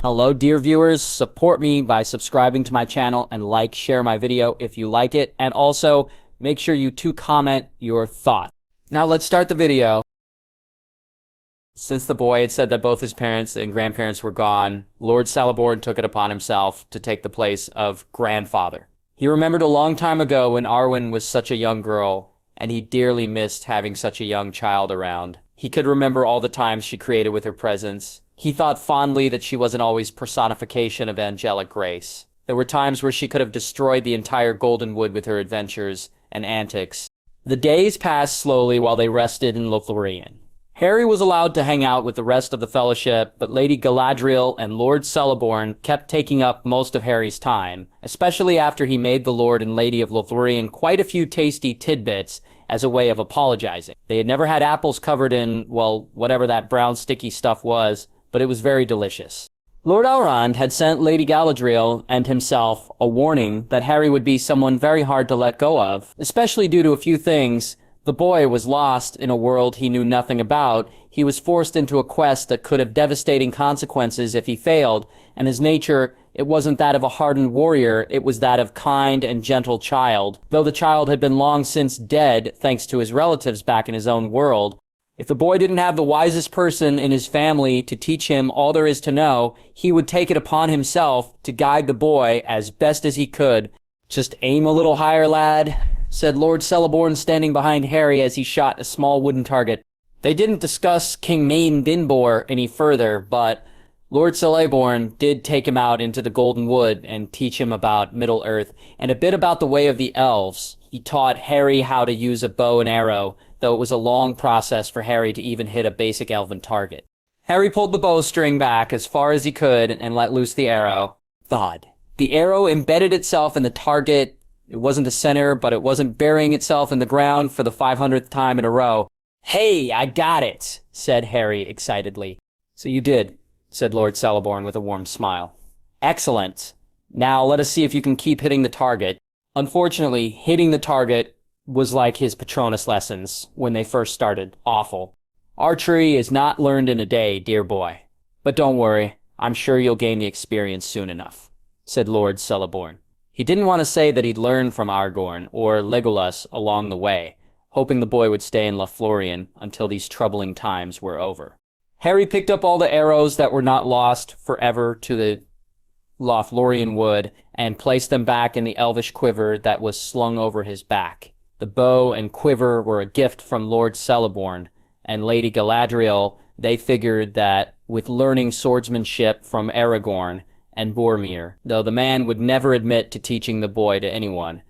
Hello, dear viewers. Support me by subscribing to my channel and share my video if you like it. And also, make sure you comment your thoughts. Now let's start the video. Since the boy had said that both his parents and grandparents were gone, Lord Celeborn took it upon himself to take the place of grandfather. He remembered a long time ago when Arwen was such a young girl, and he dearly missed having such a young child around. He could remember all the times she created with her presence. He thought fondly that she wasn't always personification of angelic grace. There were times where she could have destroyed the entire Golden Wood with her adventures and antics. The days passed slowly while they rested in Lothlorien. Harry was allowed to hang out with the rest of the Fellowship, but Lady Galadriel and Lord Celeborn kept taking up most of Harry's time, especially after he made the Lord and Lady of Lothlorien quite a few tasty tidbits as a way of apologizing. They had never had apples covered in, well, whatever that brown sticky stuff was, but it was very delicious. Lord Elrond had sent Lady Galadriel and himself a warning that Harry would be someone very hard to let go of, especially due to a few things. The boy was lost in a world he knew nothing about. He was forced into a quest that could have devastating consequences if he failed, and his nature, it wasn't that of a hardened warrior, it was that of kind and gentle child, though the child had been long since dead thanks to his relatives back in his own world. If the boy didn't have the wisest person in his family to teach him all there is to know, he would take it upon himself to guide the boy as best as he could. "Just aim a little higher, lad," said Lord Celeborn, standing behind Harry as he shot a small wooden target. They didn't discuss King Main Dinbor any further, but Lord Celeborn did take him out into the Golden Wood and teach him about Middle-earth and a bit about the way of the elves. He taught Harry how to use a bow and arrow, though it was a long process for Harry to even hit a basic elven target. Harry pulled the bowstring back as far as he could and let loose the arrow. Thud. The arrow embedded itself in the target. It wasn't the center, but it wasn't burying itself in the ground for the 500th time in a row. "Hey, I got it," said Harry excitedly. "So you did," said Lord Celeborn with a warm smile. "Excellent. Now let us see if you can keep hitting the target." Unfortunately, hitting the target was like his Patronus lessons when they first started. Awful. "Archery is not learned in a day, dear boy. But don't worry, I'm sure you'll gain the experience soon enough," said Lord Celeborn. He didn't want to say that he'd learned from Aragorn or Legolas along the way, hoping the boy would stay in Lothlorien until these troubling times were over. Harry picked up all the arrows that were not lost forever to the Lothlorien wood and placed them back in the elvish quiver that was slung over his back. The bow and quiver were a gift from Lord Celeborn, and Lady Galadriel. They figured that with learning swordsmanship from Aragorn and Boromir, though the man would never admit to teaching the boy to anyone,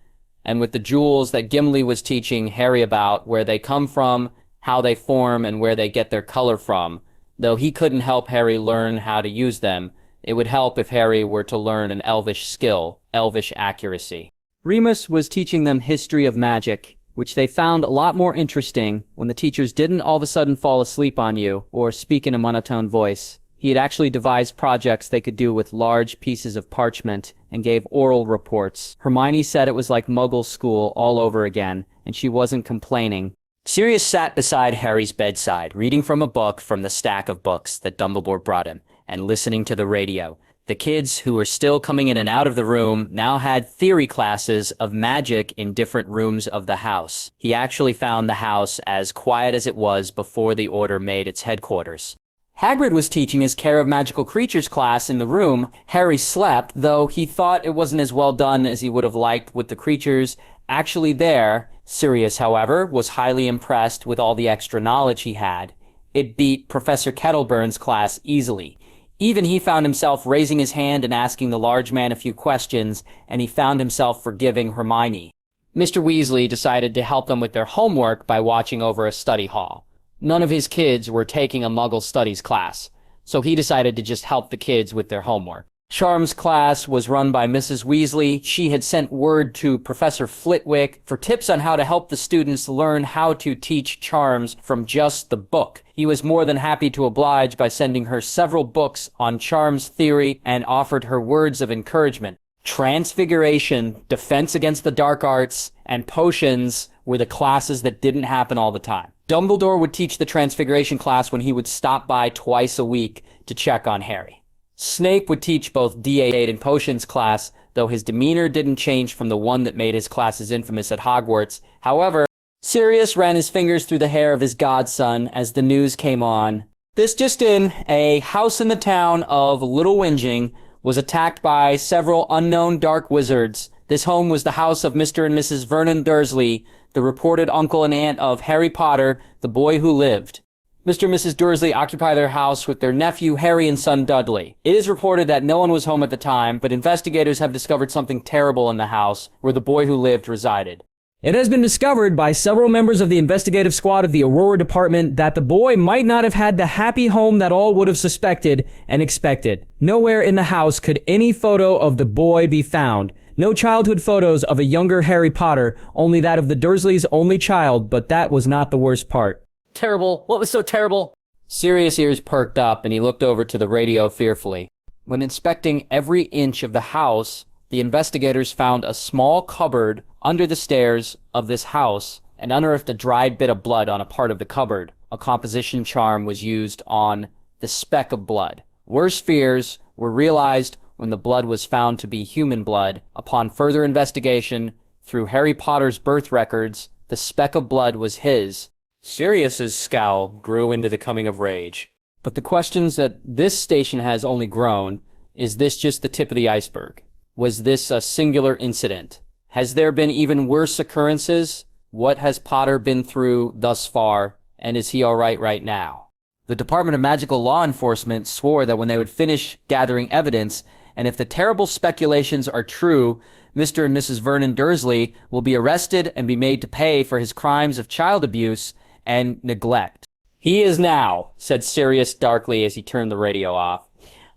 and with the jewels that Gimli was teaching Harry about, where they come from, how they form, and where they get their color from, though he couldn't help Harry learn how to use them, it would help if Harry were to learn an elvish skill, elvish accuracy. Remus was teaching them history of magic, which they found a lot more interesting when the teachers didn't all of a sudden fall asleep on you or speak in a monotone voice. He had actually devised projects they could do with large pieces of parchment and gave oral reports. Hermione said it was like Muggle school all over again, and she wasn't complaining. Sirius sat beside Harry's bedside, reading from a book from the stack of books that Dumbledore brought him, and listening to the radio. The kids who were still coming in and out of the room now had theory classes of magic in different rooms of the house. He actually found the house as quiet as it was before the Order made its headquarters. Hagrid was teaching his Care of Magical Creatures class in the room. Harry slept, though he thought it wasn't as well done as he would have liked with the creatures actually there. Sirius, however, was highly impressed with all the extra knowledge he had. It beat Professor Kettleburn's class easily. Even he found himself raising his hand and asking the large man a few questions, and he found himself forgiving Hermione. Mr. Weasley decided to help them with their homework by watching over a study hall. None of his kids were taking a Muggle studies class, so he decided to just help the kids with their homework. Charms class was run by Mrs. Weasley. She had sent word to Professor Flitwick for tips on how to help the students learn how to teach charms from just the book. He was more than happy to oblige by sending her several books on charms theory and offered her words of encouragement. Transfiguration, Defense Against the Dark Arts, and Potions were the classes that didn't happen all the time. Dumbledore would teach the Transfiguration class when he would stop by twice a week to check on Harry. Snape would teach both D8 and potions class, though his demeanor didn't change from the one that made his classes infamous at Hogwarts. However, Sirius ran his fingers through the hair of his godson as the news came on. This just in, a house in the town of Little Whinging was attacked by several unknown dark wizards. This home was the house of Mr. and Mrs. Vernon Dursley, the reported uncle and aunt of Harry Potter, the boy who lived. Mr. and Mrs. Dursley occupy their house with their nephew Harry and son Dudley. It is reported that no one was home at the time, but investigators have discovered something terrible in the house where the boy who lived resided. It has been discovered by several members of the investigative squad of the Aurora Department that the boy might not have had the happy home that all would have suspected and expected. Nowhere in the house could any photo of the boy be found. No childhood photos of a younger Harry Potter, only that of the Dursleys' only child, but that was not the worst part. Terrible. What was so terrible? Sirius' ears perked up and he looked over to the radio fearfully. When inspecting every inch of the house, the investigators found a small cupboard under the stairs of this house and unearthed a dried bit of blood on a part of the cupboard. A composition charm was used on the speck of blood. Worse fears were realized when the blood was found to be human blood. Upon further investigation, through Harry Potter's birth records, the speck of blood was his. Sirius's scowl grew into the coming of rage. But the questions that this station has only grown, is this just the tip of the iceberg? Was this a singular incident? Has there been even worse occurrences? What has Potter been through thus far, and is he alright right now? The Department of Magical Law Enforcement swore that when they would finish gathering evidence, and if the terrible speculations are true, Mr. and Mrs. Vernon Dursley will be arrested and be made to pay for his crimes of child abuse and neglect. He is now, said Sirius darkly as he turned the radio off.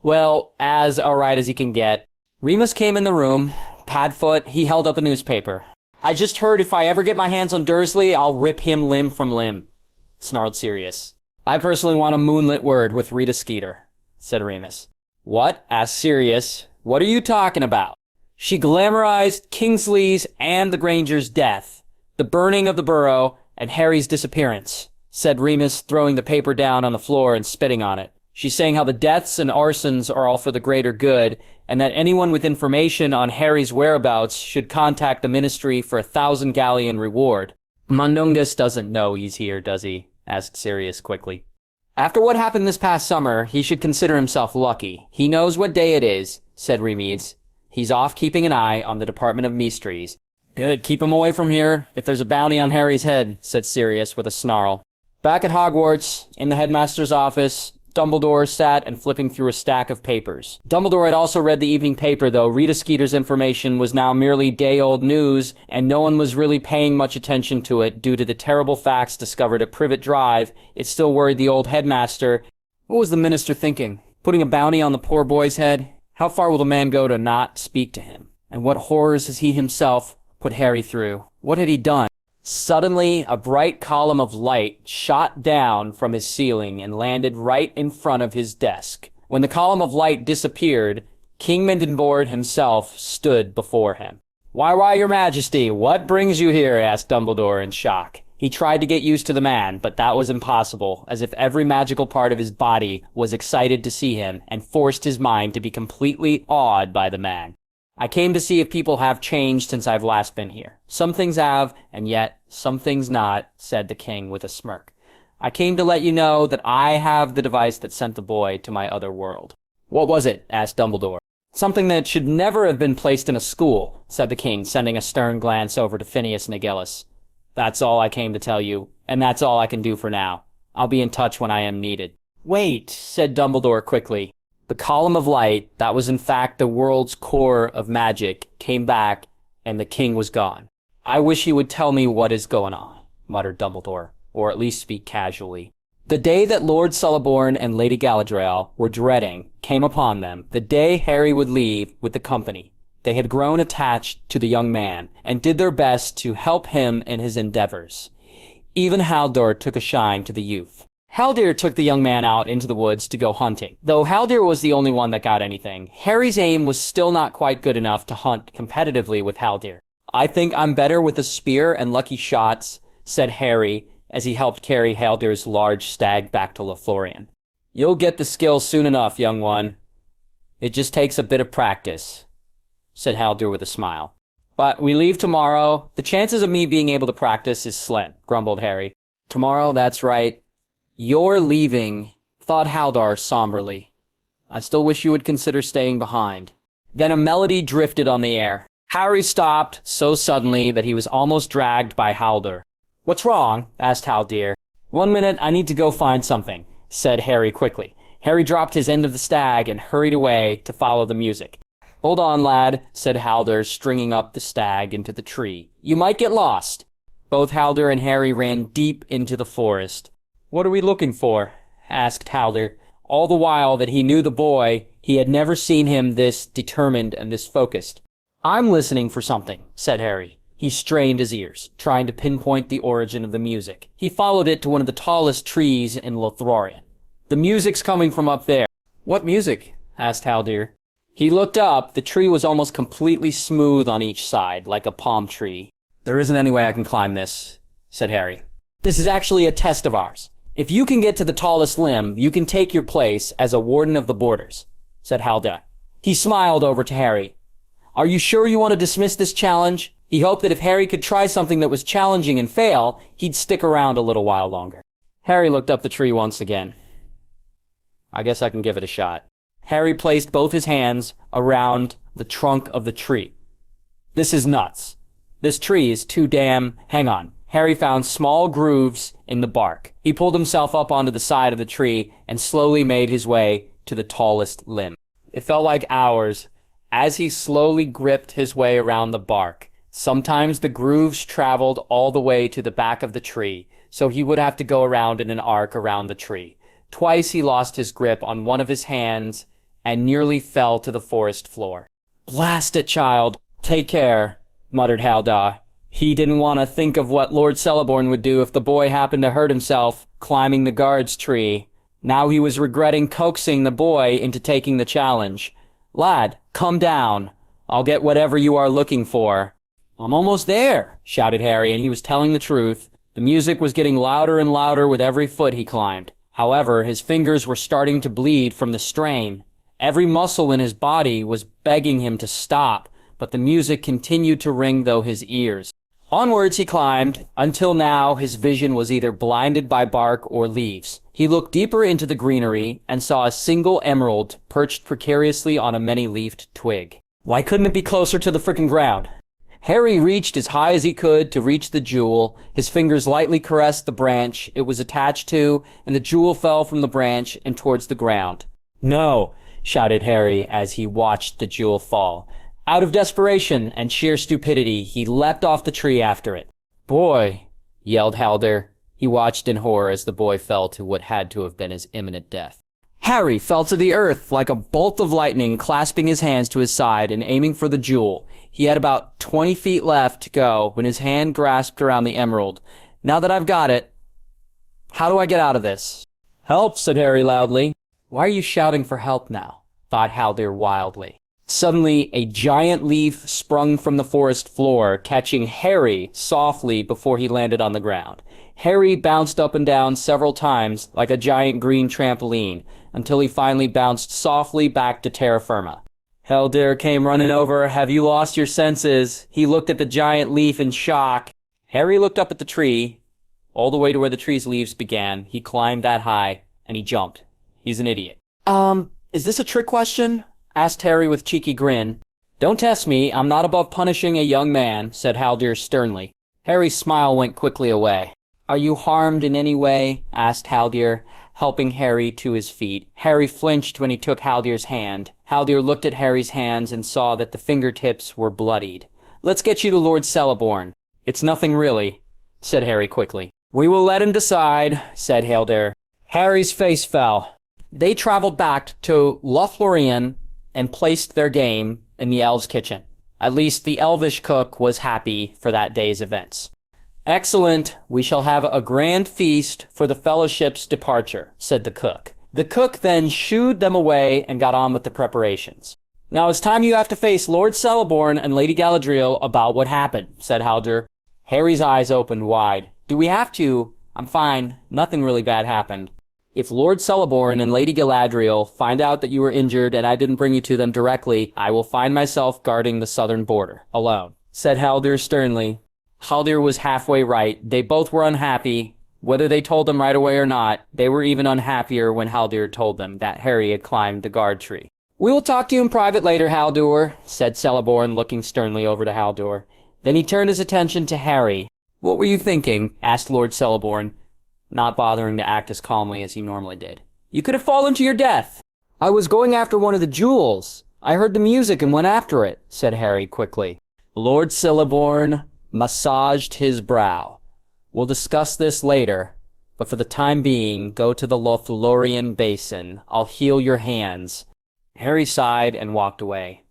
Well, as alright as he can get. Remus came in the room. Padfoot, he held up a newspaper. I just heard if I ever get my hands on Dursley, I'll rip him limb from limb, snarled Sirius. I personally want a moonlit word with Rita Skeeter, said Remus. What? Asked Sirius. What are you talking about? She glamorized Kingsley's and the Granger's death, the burning of the burrow, and Harry's disappearance, said Remus, throwing the paper down on the floor and spitting on it. She's saying how the deaths and arsons are all for the greater good, and that anyone with information on Harry's whereabouts should contact the Ministry for 1,000 galleon reward. Mundungus doesn't know he's here, does he? Asked Sirius quickly. After what happened this past summer, he should consider himself lucky. He knows what day it is, said Remus. He's off keeping an eye on the Department of Mysteries. Good, keep him away from here, if there's a bounty on Harry's head, said Sirius with a snarl. Back at Hogwarts, in the headmaster's office, Dumbledore sat and flipping through a stack of papers. Dumbledore had also read the evening paper, though Rita Skeeter's information was now merely day-old news, and no one was really paying much attention to it due to the terrible facts discovered at Privet Drive. It still worried the old headmaster. What was the minister thinking? Putting a bounty on the poor boy's head? How far will the man go to not speak to him? And what horrors has he himself put Harry through? What had he done? Suddenly, a bright column of light shot down from his ceiling and landed right in front of his desk. When the column of light disappeared, King Mindenboard himself stood before him. Why, your majesty, what brings you here? Asked Dumbledore in shock. He tried to get used to the man, but that was impossible, as if every magical part of his body was excited to see him and forced his mind to be completely awed by the man. I came to see if people have changed since I've last been here. Some things have, and yet some things not, said the king with a smirk. I came to let you know that I have the device that sent the boy to my other world. What was it? Asked Dumbledore. Something that should never have been placed in a school, said the king, sending a stern glance over to Phineas and Aegilis. That's all I came to tell you, and that's all I can do for now. I'll be in touch when I am needed. Wait, said Dumbledore quickly. The column of light, that was in fact the world's core of magic, came back, and the king was gone. I wish you would tell me what is going on, muttered Dumbledore, or at least speak casually. The day that Lord Celeborn and Lady Galadriel were dreading came upon them, the day Harry would leave with the company. They had grown attached to the young man, and did their best to help him in his endeavors. Even Haldir took a shine to the youth. Haldir took the young man out into the woods to go hunting. Though Haldir was the only one that got anything, Harry's aim was still not quite good enough to hunt competitively with Haldir. I think I'm better with a spear and lucky shots, said Harry as he helped carry Haldir's large stag back to Lothlorien. You'll get the skill soon enough, young one. It just takes a bit of practice, said Haldir with a smile. But we leave tomorrow. The chances of me being able to practice is slim, grumbled Harry. Tomorrow, that's right. You're leaving, thought Haldar somberly. I still wish you would consider staying behind. Then a melody drifted on the air. Harry stopped so suddenly that he was almost dragged by Haldar. What's wrong? Asked Haldir. 1 minute, I need to go find something, said Harry quickly. Harry dropped his end of the stag and hurried away to follow the music. Hold on, lad, said Haldar, stringing up the stag into the tree. You might get lost. Both Haldar and Harry ran deep into the forest. What are we looking for? Asked Haldar. All the while that he knew the boy, he had never seen him this determined and this focused. I'm listening for something, said Harry. He strained his ears, trying to pinpoint the origin of the music. He followed it to one of the tallest trees in Lothlorien. The music's coming from up there. What music? Asked Haldir. He looked up. The tree was almost completely smooth on each side, like a palm tree. There isn't any way I can climb this, said Harry. This is actually a test of ours. If you can get to the tallest limb, you can take your place as a warden of the borders, said Haldir. He smiled over to Harry. Are you sure you want to dismiss this challenge? He hoped that if Harry could try something that was challenging and fail, he'd stick around a little while longer. Harry looked up the tree once again. I guess I can give it a shot. Harry placed both his hands around the trunk of the tree. This is nuts. This tree is too damn... Hang on. Harry found small grooves in the bark. He pulled himself up onto the side of the tree and slowly made his way to the tallest limb. It felt like hours as he slowly gripped his way around the bark. Sometimes the grooves traveled all the way to the back of the tree, so he would have to go around in an arc around the tree. Twice he lost his grip on one of his hands and nearly fell to the forest floor. Blast it, child. Take care, muttered Haldar. He didn't want to think of what Lord Celeborn would do if the boy happened to hurt himself climbing the guard's tree. Now he was regretting coaxing the boy into taking the challenge. Lad, come down. I'll get whatever you are looking for. I'm almost there, shouted Harry, and he was telling the truth. The music was getting louder and louder with every foot he climbed. However, his fingers were starting to bleed from the strain. Every muscle in his body was begging him to stop, but the music continued to ring through his ears. Onwards he climbed, until now his vision was either blinded by bark or leaves. He looked deeper into the greenery and saw a single emerald perched precariously on a many-leafed twig. Why couldn't it be closer to the frickin' ground? Harry reached as high as he could to reach the jewel. His fingers lightly caressed the branch it was attached to, and the jewel fell from the branch and towards the ground. No, shouted Harry as he watched the jewel fall. Out of desperation and sheer stupidity, he leapt off the tree after it. Boy, yelled Haldir. He watched in horror as the boy fell to what had to have been his imminent death. Harry fell to the earth like a bolt of lightning, clasping his hands to his side and aiming for the jewel. He had about 20 feet left to go when his hand grasped around the emerald. Now that I've got it, how do I get out of this? Help, said Harry loudly. Why are you shouting for help now? Thought Haldir wildly. Suddenly, a giant leaf sprung from the forest floor, catching Harry softly before he landed on the ground. Harry bounced up and down several times like a giant green trampoline, until he finally bounced softly back to terra firma. Haldir came running over. Have you lost your senses? He looked at the giant leaf in shock. Harry looked up at the tree, all the way to where the tree's leaves began. He climbed that high, and he jumped. He's an idiot. Is this a trick question? Asked Harry with cheeky grin. Don't test me. I'm not above punishing a young man, said Haldir sternly. Harry's smile went quickly away. Are you harmed in any way? Asked Haldir, helping Harry to his feet. Harry flinched when he took Haldir's hand. Haldir looked at Harry's hands and saw that the fingertips were bloodied. Let's get you to Lord Celeborn. It's nothing really, said Harry quickly. We will let him decide, said Haldir. Harry's face fell. They traveled back to Lothlorien and placed their game in the elves' kitchen. At least the elvish cook was happy for that day's events. Excellent. We shall have a grand feast for the fellowship's departure, said the cook. The cook then shooed them away and got on with the preparations. Now it's time you have to face Lord Celeborn and Lady Galadriel about what happened, said Haldir. Harry's eyes opened wide. Do we have to? I'm fine. Nothing really bad happened. If Lord Celeborn and Lady Galadriel find out that you were injured and I didn't bring you to them directly, I will find myself guarding the southern border, alone," said Haldir sternly. Haldir was halfway right. They both were unhappy. Whether they told him right away or not, they were even unhappier when Haldir told them that Harry had climbed the guard tree. "We will talk to you in private later, Haldir," said Celeborn, looking sternly over to Haldir. Then he turned his attention to Harry. "What were you thinking?" asked Lord Celeborn, not bothering to act as calmly as he normally did. "You could have fallen to your death." "I was going after one of the jewels. I heard the music and went after it," said Harry quickly. Lord Celeborn massaged his brow. "We'll discuss this later, but for the time being, go to the Lothlorien basin. I'll heal your hands." Harry sighed and walked away.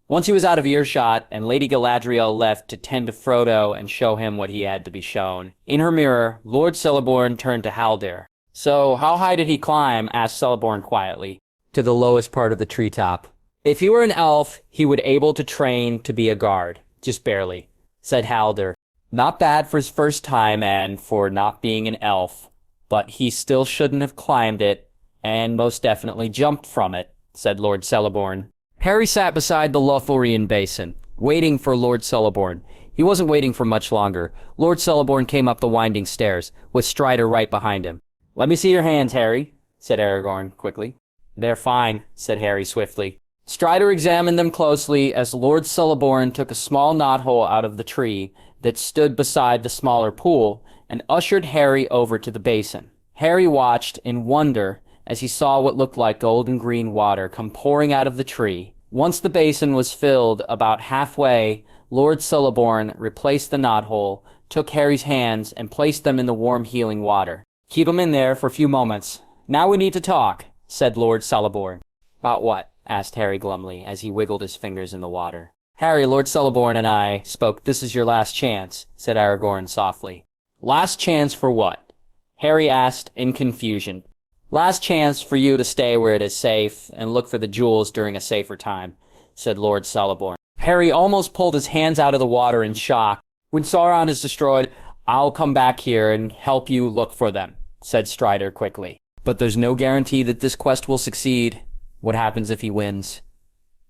Once he was out of earshot, and Lady Galadriel left to tend to Frodo and show him what he had to be shown, in her mirror, Lord Celeborn turned to Haldir. "So, how high did he climb?" asked Celeborn quietly. "To the lowest part of the treetop. If he were an elf, he would able to train to be a guard. Just barely," said Haldir. "Not bad for his first time and for not being an elf, but he still shouldn't have climbed it, and most definitely jumped from it," said Lord Celeborn. Harry sat beside the Lothlorien basin, waiting for Lord Celeborn. He wasn't waiting for much longer. Lord Celeborn came up the winding stairs, with Strider right behind him. "Let me see your hands, Harry," said Aragorn quickly. "They're fine," said Harry swiftly. Strider examined them closely as Lord Celeborn took a small knothole out of the tree that stood beside the smaller pool and ushered Harry over to the basin. Harry watched in wonder as he saw what looked like golden green water come pouring out of the tree. Once the basin was filled about halfway, Lord Celeborn replaced the knothole, took Harry's hands, and placed them in the warm healing water. "Keep them in there for a few moments. Now we need to talk," said Lord Celeborn. "About what?" asked Harry glumly as he wiggled his fingers in the water. "Harry, Lord Celeborn and I spoke. This is your last chance," said Aragorn softly. "Last chance for what?" Harry asked in confusion. "Last chance for you to stay where it is safe and look for the jewels during a safer time," said Lord Celeborn. Harry almost pulled his hands out of the water in shock. "When Sauron is destroyed, I'll come back here and help you look for them," said Strider quickly. "But there's no guarantee that this quest will succeed. What happens if he wins?"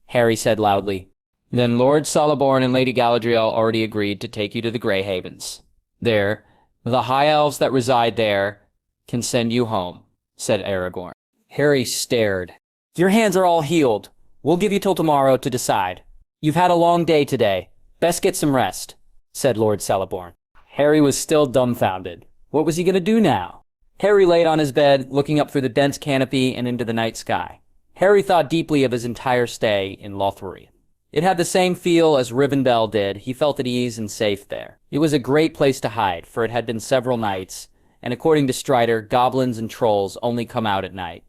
Harry said loudly. "Then Lord Celeborn and Lady Galadriel already agreed to take you to the Grey Havens. There, the high elves that reside there can send you home," said Aragorn. Harry stared. "Your hands are all healed. We'll give you till tomorrow to decide. You've had a long day today. Best get some rest," said Lord Celeborn. Harry was still dumbfounded. What was he going to do now? Harry laid on his bed, looking up through the dense canopy and into the night sky. Harry thought deeply of his entire stay in Lothlorien. It had the same feel as Rivendell did. He felt at ease and safe there. It was a great place to hide, for it had been several nights, and according to Strider, goblins and trolls only come out at night,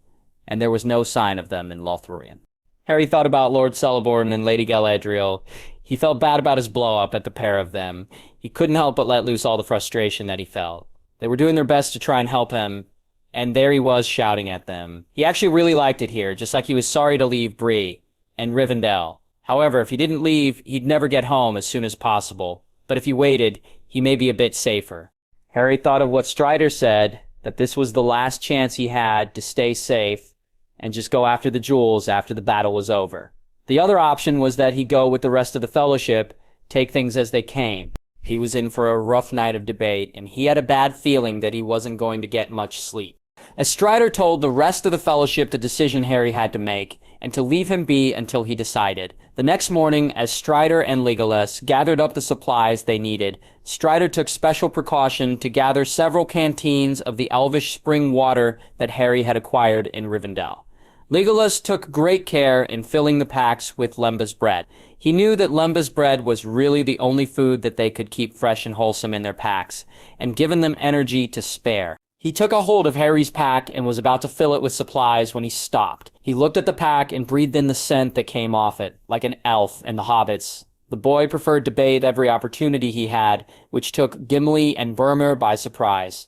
and there was no sign of them in Lothlorien. Harry thought about Lord Celeborn and Lady Galadriel. He felt bad about his blow-up at the pair of them. He couldn't help but let loose all the frustration that he felt. They were doing their best to try and help him, and there he was shouting at them. He actually really liked it here, just like he was sorry to leave Bree and Rivendell. However, if he didn't leave, he'd never get home as soon as possible. But if he waited, he may be a bit safer. Harry thought of what Strider said, that this was the last chance he had to stay safe and just go after the jewels after the battle was over. The other option was that he go with the rest of the Fellowship, take things as they came. He was in for a rough night of debate, and he had a bad feeling that he wasn't going to get much sleep. As Strider told the rest of the Fellowship the decision Harry had to make, and to leave him be until he decided. The next morning, as Strider and Legolas gathered up the supplies they needed, Strider took special precaution to gather several canteens of the elvish spring water that Harry had acquired in Rivendell. Legolas took great care in filling the packs with lembas bread. He knew that lembas bread was really the only food that they could keep fresh and wholesome in their packs, and given them energy to spare. He took a hold of Harry's pack and was about to fill it with supplies when he stopped. He looked at the pack and breathed in the scent that came off it, like an elf in the Hobbits. The boy preferred to bathe every opportunity he had, which took Gimli and Vermeer by surprise.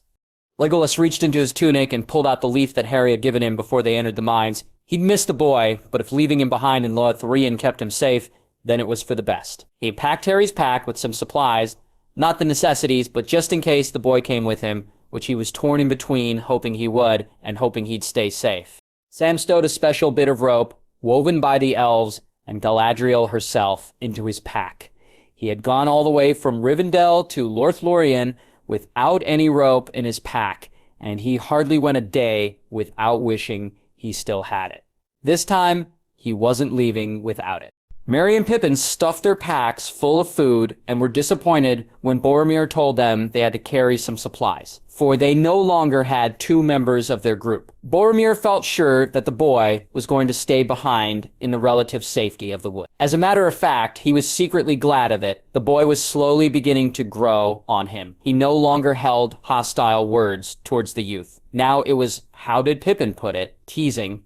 Legolas reached into his tunic and pulled out the leaf that Harry had given him before they entered the mines. He'd missed the boy, but if leaving him behind in Lothlorien kept him safe, then it was for the best. He packed Harry's pack with some supplies, not the necessities, but just in case the boy came with him, which he was torn in between, hoping he would, and hoping he'd stay safe. Sam stowed a special bit of rope, woven by the elves and Galadriel herself, into his pack. He had gone all the way from Rivendell to Lorien without any rope in his pack, and he hardly went a day without wishing he still had it. This time, he wasn't leaving without it. Merry and Pippin stuffed their packs full of food and were disappointed when Boromir told them they had to carry some supplies, for they no longer had 2 members of their group. Boromir felt sure that the boy was going to stay behind in the relative safety of the wood. As a matter of fact, he was secretly glad of it. The boy was slowly beginning to grow on him. He no longer held hostile words towards the youth. Now it was, how did Pippin put it, teasing,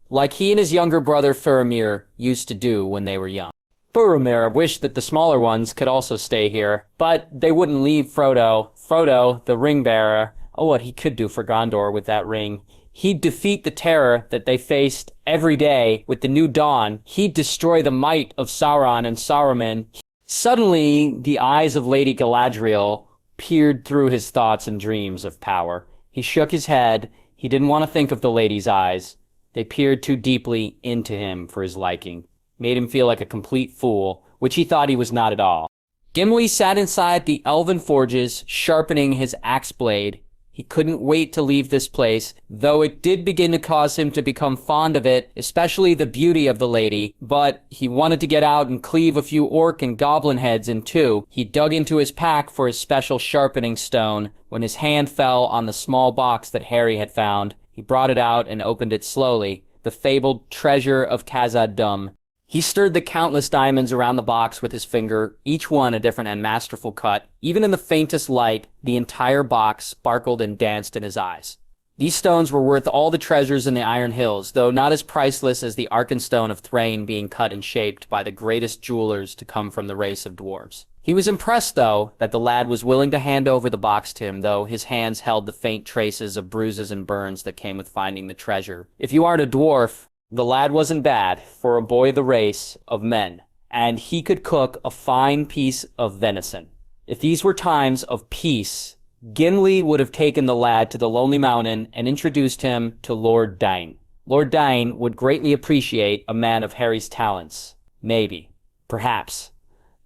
like he and his younger brother Faramir used to do when they were young. Boromir wished that the smaller ones could also stay here, but they wouldn't leave Frodo. Frodo, the ring bearer, oh, what he could do for Gondor with that ring. He'd defeat the terror that they faced every day with the new dawn. He'd destroy the might of Sauron and Saruman. Suddenly, the eyes of Lady Galadriel peered through his thoughts and dreams of power. He shook his head. He didn't want to think of the lady's eyes. They peered too deeply into him for his liking, made him feel like a complete fool, which he thought he was not at all. Gimli sat inside the elven forges, sharpening his axe blade. He couldn't wait to leave this place, though it did begin to cause him to become fond of it, especially the beauty of the lady, but he wanted to get out and cleave a few orc and goblin heads in two. He dug into his pack for his special sharpening stone when his hand fell on the small box that Harry had found. He brought it out and opened it slowly, the fabled treasure of Khazad-dûm. He stirred the countless diamonds around the box with his finger, each one a different and masterful cut. Even in the faintest light, the entire box sparkled and danced in his eyes. These stones were worth all the treasures in the Iron Hills, though not as priceless as the Arkenstone of Thrain being cut and shaped by the greatest jewelers to come from the race of dwarves. He was impressed, though, that the lad was willing to hand over the box to him, though his hands held the faint traces of bruises and burns that came with finding the treasure. If you aren't a dwarf, the lad wasn't bad for a boy of the race of men, and he could cook a fine piece of venison. If these were times of peace, Gimli would have taken the lad to the Lonely Mountain and introduced him to Lord Dain. Lord Dain would greatly appreciate a man of Harry's talents. Maybe. Perhaps.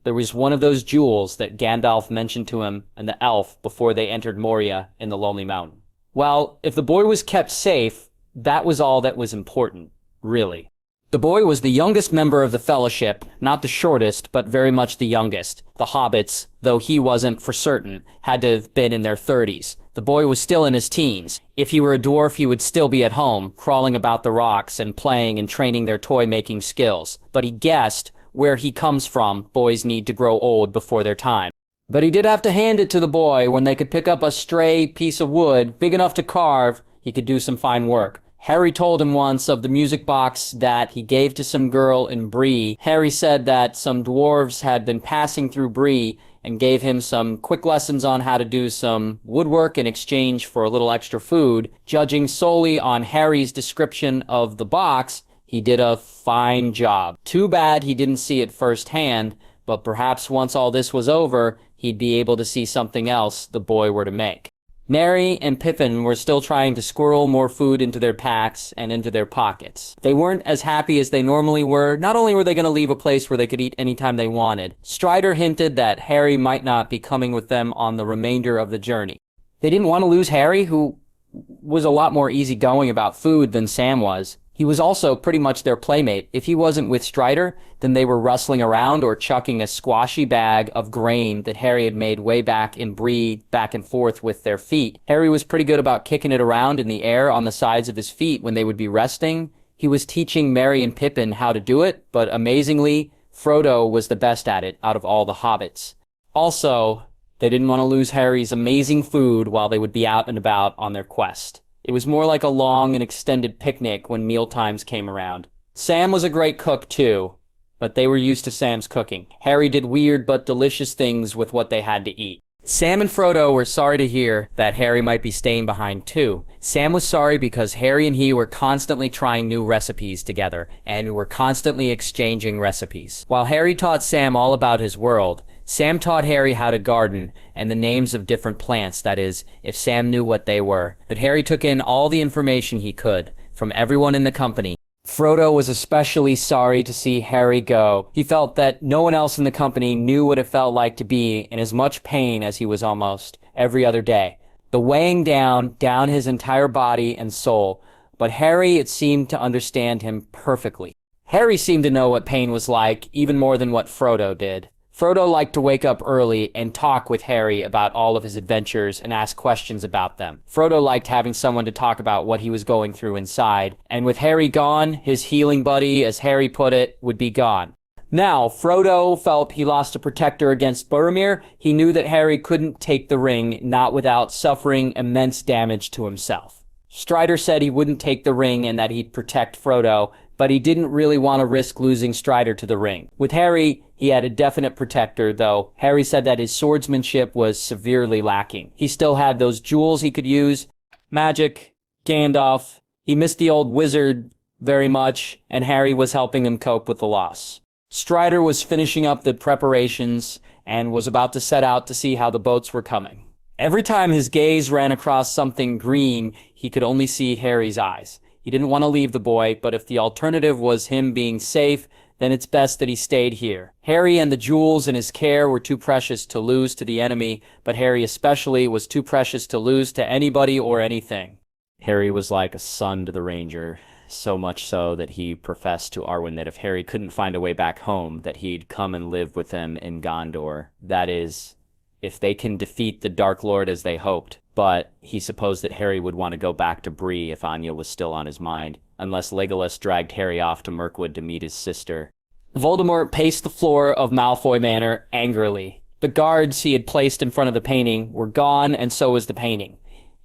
There was one of those jewels that Gandalf mentioned to him and the elf before they entered Moria in the Lonely Mountain. Well, if the boy was kept safe, that was all that was important, really. The boy was the youngest member of the Fellowship, not the shortest, but very much the youngest. The hobbits, though he wasn't for certain, had to have been in their 30s. The boy was still in his teens. If he were a dwarf, he would still be at home, crawling about the rocks and playing and training their toy-making skills. But he guessed, where he comes from, boys need to grow old before their time. But he did have to hand it to the boy when they could pick up a stray piece of wood big enough to carve. He could do some fine work. Harry told him once of the music box that he gave to some girl in Bree. Harry said that some dwarves had been passing through Bree and gave him some quick lessons on how to do some woodwork in exchange for a little extra food. Judging solely on Harry's description of the box, he did a fine job. Too bad he didn't see it firsthand, but perhaps once all this was over, he'd be able to see something else the boy were to make. Merry and Pippin were still trying to squirrel more food into their packs and into their pockets. They weren't as happy as they normally were. Not only were they going to leave a place where they could eat anytime they wanted, Strider hinted that Harry might not be coming with them on the remainder of the journey. They didn't want to lose Harry, who was a lot more easygoing about food than Sam was. He was also pretty much their playmate. If he wasn't with Strider, then they were rustling around or chucking a squashy bag of grain that Harry had made way back in Bree back and forth with their feet. Harry was pretty good about kicking it around in the air on the sides of his feet when they would be resting. He was teaching Merry and Pippin how to do it, but amazingly, Frodo was the best at it out of all the hobbits. Also, they didn't want to lose Harry's amazing food while they would be out and about on their quest. It was more like a long and extended picnic when meal times came around. Sam was a great cook too, but they were used to Sam's cooking. Harry did weird but delicious things with what they had to eat. Sam and Frodo were sorry to hear that Harry might be staying behind too. Sam was sorry because Harry and he were constantly trying new recipes together and were constantly exchanging recipes. While Harry taught Sam all about his world, Sam taught Harry how to garden and the names of different plants, that is, if Sam knew what they were. But Harry took in all the information he could from everyone in the company. Frodo was especially sorry to see Harry go. He felt that no one else in the company knew what it felt like to be in as much pain as he was almost every other day. The weighing down his entire body and soul. But Harry, it seemed to understand him perfectly. Harry seemed to know what pain was like, even more than what Frodo did. Frodo liked to wake up early and talk with Harry about all of his adventures and ask questions about them. Frodo liked having someone to talk about what he was going through inside, and with Harry gone, his healing buddy, as Harry put it, would be gone. Now, Frodo felt he lost a protector against Boromir. He knew that Harry couldn't take the ring, not without suffering immense damage to himself. Strider said he wouldn't take the ring and that he'd protect Frodo, but he didn't really want to risk losing Strider to the ring. With Harry, he had a definite protector, though Harry said that his swordsmanship was severely lacking. He still had those jewels he could use, magic, Gandalf. He missed the old wizard very much, and Harry was helping him cope with the loss. Strider was finishing up the preparations and was about to set out to see how the boats were coming. Every time his gaze ran across something green, he could only see Harry's eyes. He didn't want to leave the boy, but if the alternative was him being safe, then it's best that he stayed here. Harry and the jewels in his care were too precious to lose to the enemy, but Harry especially was too precious to lose to anybody or anything. Harry was like a son to the Ranger, so much so that he professed to Arwen that if Harry couldn't find a way back home, that he'd come and live with them in Gondor. That is, if they can defeat the Dark Lord as they hoped. But he supposed that Harry would want to go back to Bree if Anya was still on his mind, unless Legolas dragged Harry off to Mirkwood to meet his sister. Voldemort paced the floor of Malfoy Manor angrily. The guards he had placed in front of the painting were gone, and so was the painting.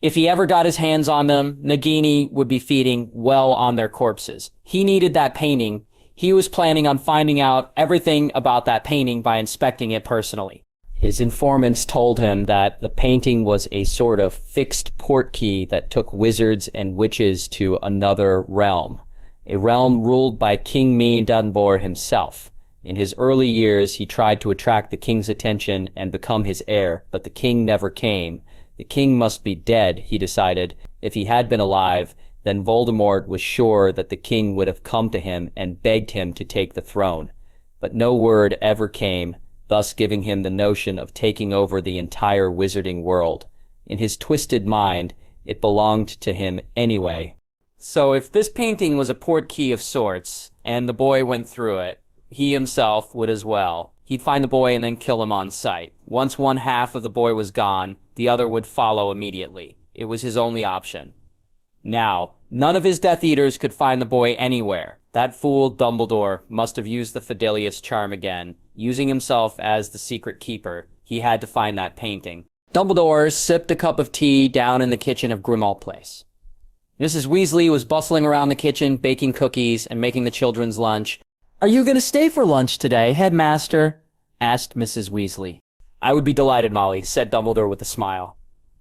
If he ever got his hands on them, Nagini would be feeding well on their corpses. He needed that painting. He was planning on finding out everything about that painting by inspecting it personally. His informants told him that the painting was a sort of fixed portkey that took wizards and witches to another realm, a realm ruled by King Dunbor himself. In his early years, he tried to attract the king's attention and become his heir, but the king never came. The king must be dead, he decided. If he had been alive, then Voldemort was sure that the king would have come to him and begged him to take the throne. But no word ever came, thus giving him the notion of taking over the entire wizarding world. In his twisted mind, it belonged to him anyway. So if this painting was a portkey of sorts, and the boy went through it, he himself would as well. He'd find the boy and then kill him on sight. Once one half of the boy was gone, the other would follow immediately. It was his only option. Now, none of his Death Eaters could find the boy anywhere. That fool Dumbledore must have used the Fidelius charm again. Using himself as the secret keeper, he had to find that painting. Dumbledore sipped a cup of tea down in the kitchen of Grimmauld Place. Mrs. Weasley was bustling around the kitchen, baking cookies and making the children's lunch. "Are you going to stay for lunch today, Headmaster?" asked Mrs. Weasley. "I would be delighted, Molly," said Dumbledore with a smile.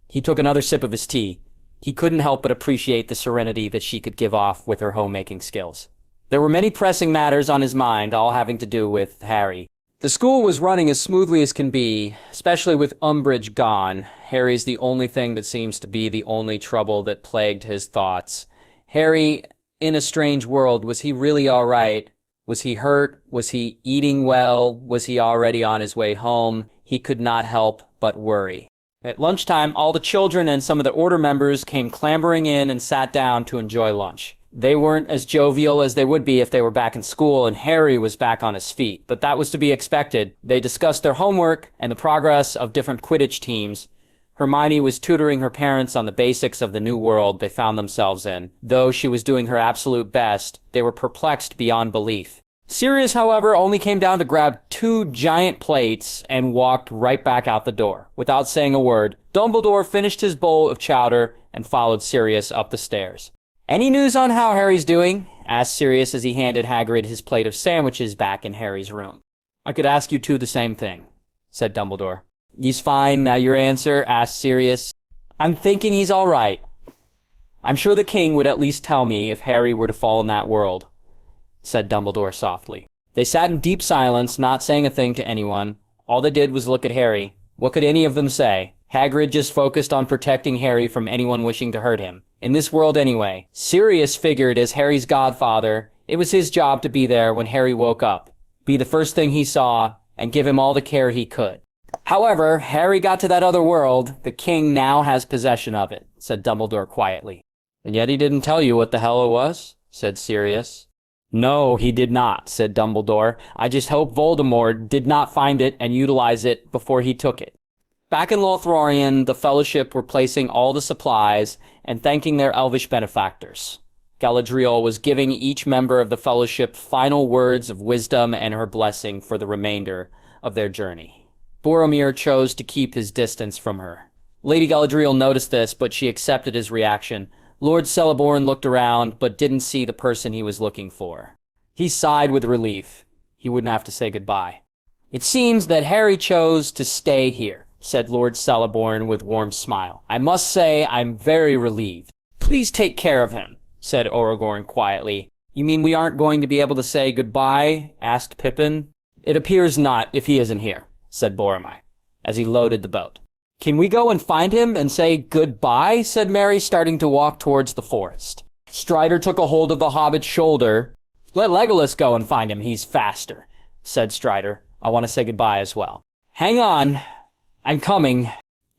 He took another sip of his tea. He couldn't help but appreciate the serenity that she could give off with her homemaking skills. There were many pressing matters on his mind, all having to do with Harry. The school was running as smoothly as can be, especially with Umbridge gone. Harry's the only thing that seems to be the only trouble that plagued his thoughts. Harry, in a strange world, was he really all right? Was he hurt? Was he eating well? Was he already on his way home? He could not help but worry. At lunchtime, all the children and some of the Order members came clambering in and sat down to enjoy lunch. They weren't as jovial as they would be if they were back in school and Harry was back on his feet, but that was to be expected. They discussed their homework and the progress of different Quidditch teams. Hermione was tutoring her parents on the basics of the new world they found themselves in. Though she was doing her absolute best, they were perplexed beyond belief. Sirius, however, only came down to grab 2 giant plates and walked right back out the door. Without saying a word, Dumbledore finished his bowl of chowder and followed Sirius up the stairs. "Any news on how Harry's doing?" asked Sirius as he handed Hagrid his plate of sandwiches back in Harry's room. "I could ask you two the same thing," said Dumbledore. "He's fine, now your answer?" asked Sirius. "I'm thinking he's all right. I'm sure the king would at least tell me if Harry were to fall in that world," said Dumbledore softly. They sat in deep silence, not saying a thing to anyone. All they did was look at Harry. What could any of them say? Hagrid just focused on protecting Harry from anyone wishing to hurt him. In this world anyway. Sirius figured as Harry's godfather, it was his job to be there when Harry woke up, be the first thing he saw, and give him all the care he could. However, Harry got to that other world. The king now has possession of it, said Dumbledore quietly. And yet he didn't tell you what the hell it was, said Sirius. No, he did not, said Dumbledore. I just hope Voldemort did not find it and utilize it before he took it. Back in Lothlorien, the Fellowship were placing all the supplies and thanking their elvish benefactors. Galadriel was giving each member of the Fellowship final words of wisdom and her blessing for the remainder of their journey. Boromir chose to keep his distance from her. Lady Galadriel noticed this, but she accepted his reaction. Lord Celeborn looked around, but didn't see the person he was looking for. He sighed with relief. He wouldn't have to say goodbye. It seems that Harry chose to stay here, said Lord Celeborn with a warm smile. I must say I'm very relieved. Please take care of him, said Aragorn quietly. You mean we aren't going to be able to say goodbye? Asked Pippin. It appears not if he isn't here, said Boromir, as he loaded the boat. Can we go and find him and say goodbye? Said Merry, starting to walk towards the forest. Strider took a hold of the hobbit's shoulder. Let Legolas go and find him, he's faster, said Strider. I want to say goodbye as well. Hang on, I'm coming.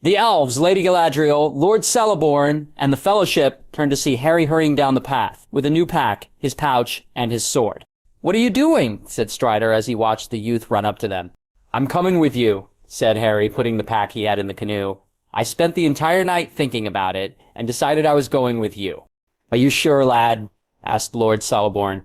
The elves, Lady Galadriel, Lord Celeborn, and the Fellowship turned to see Harry hurrying down the path, with a new pack, his pouch, and his sword. What are you doing? Said Strider as he watched the youth run up to them. I'm coming with you, said Harry, putting the pack he had in the canoe. I spent the entire night thinking about it, and decided I was going with you. Are you sure, lad? Asked Lord Celeborn.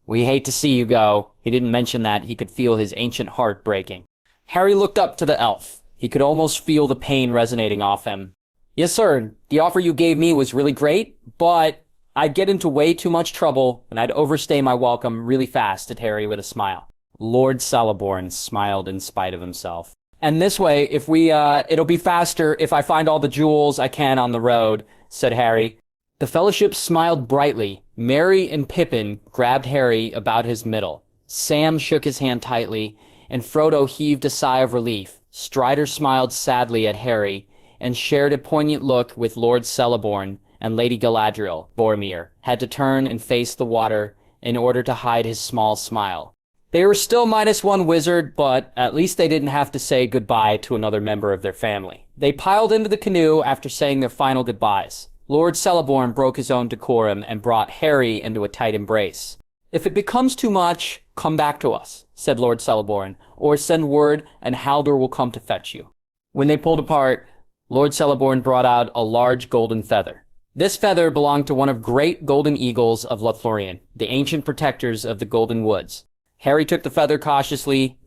We hate to see you go. He didn't mention that. He could feel his ancient heart breaking. Harry looked up to the elf. He could almost feel the pain resonating off him. Yes, sir. The offer you gave me was really great, but I'd get into way too much trouble, and I'd overstay my welcome really fast, said Harry with a smile. Lord Celeborn smiled in spite of himself. And this way, if it'll be faster if I find all the jewels I can on the road, said Harry. The Fellowship smiled brightly. Merry and Pippin grabbed Harry about his middle. Sam shook his hand tightly, and Frodo heaved a sigh of relief. Strider smiled sadly at Harry, and shared a poignant look with Lord Celeborn, and Lady Galadriel. Boromir had to turn and face the water in order to hide his small smile. They were still -1 wizard, but at least they didn't have to say goodbye to another member of their family. They piled into the canoe after saying their final goodbyes. Lord Celeborn broke his own decorum and brought Harry into a tight embrace. If it becomes too much, come back to us, said Lord Celeborn, or send word and Haldor will come to fetch you. When they pulled apart, Lord Celeborn brought out a large golden feather. This feather belonged to one of great golden eagles of Lothlorien, the ancient protectors of the Golden Woods. Harry took the feather cautiously.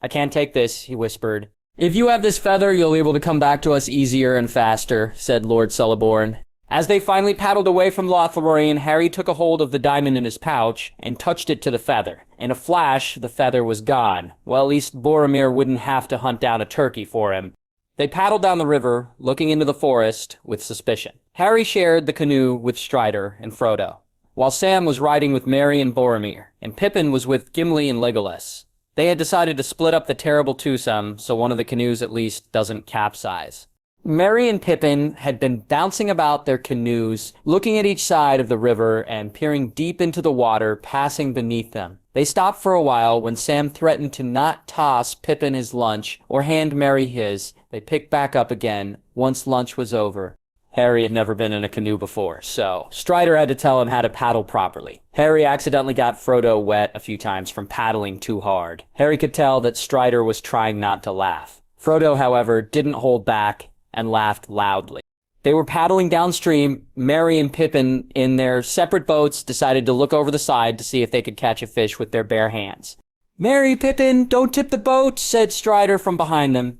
I can't take this, he whispered. If you have this feather, you'll be able to come back to us easier and faster, said Lord Celeborn. As they finally paddled away from Lothlorien, Harry took a hold of the diamond in his pouch and touched it to the feather. In a flash, the feather was gone. Well, at least Boromir wouldn't have to hunt down a turkey for him. They paddled down the river, looking into the forest with suspicion. Harry shared the canoe with Strider and Frodo, while Sam was riding with Merry and Boromir, and Pippin was with Gimli and Legolas. They had decided to split up the terrible twosome so one of the canoes at least doesn't capsize. Merry and Pippin had been bouncing about their canoes, looking at each side of the river and peering deep into the water passing beneath them. They stopped for a while when Sam threatened to not toss Pippin his lunch or hand Merry his. They picked back up again once lunch was over. Harry had never been in a canoe before, so Strider had to tell him how to paddle properly. Harry accidentally got Frodo wet a few times from paddling too hard. Harry could tell that Strider was trying not to laugh. Frodo, however, didn't hold back and laughed loudly. They were paddling downstream. Merry and Pippin, in their separate boats, decided to look over the side to see if they could catch a fish with their bare hands. Merry, Pippin, don't tip the boat, said Strider from behind them.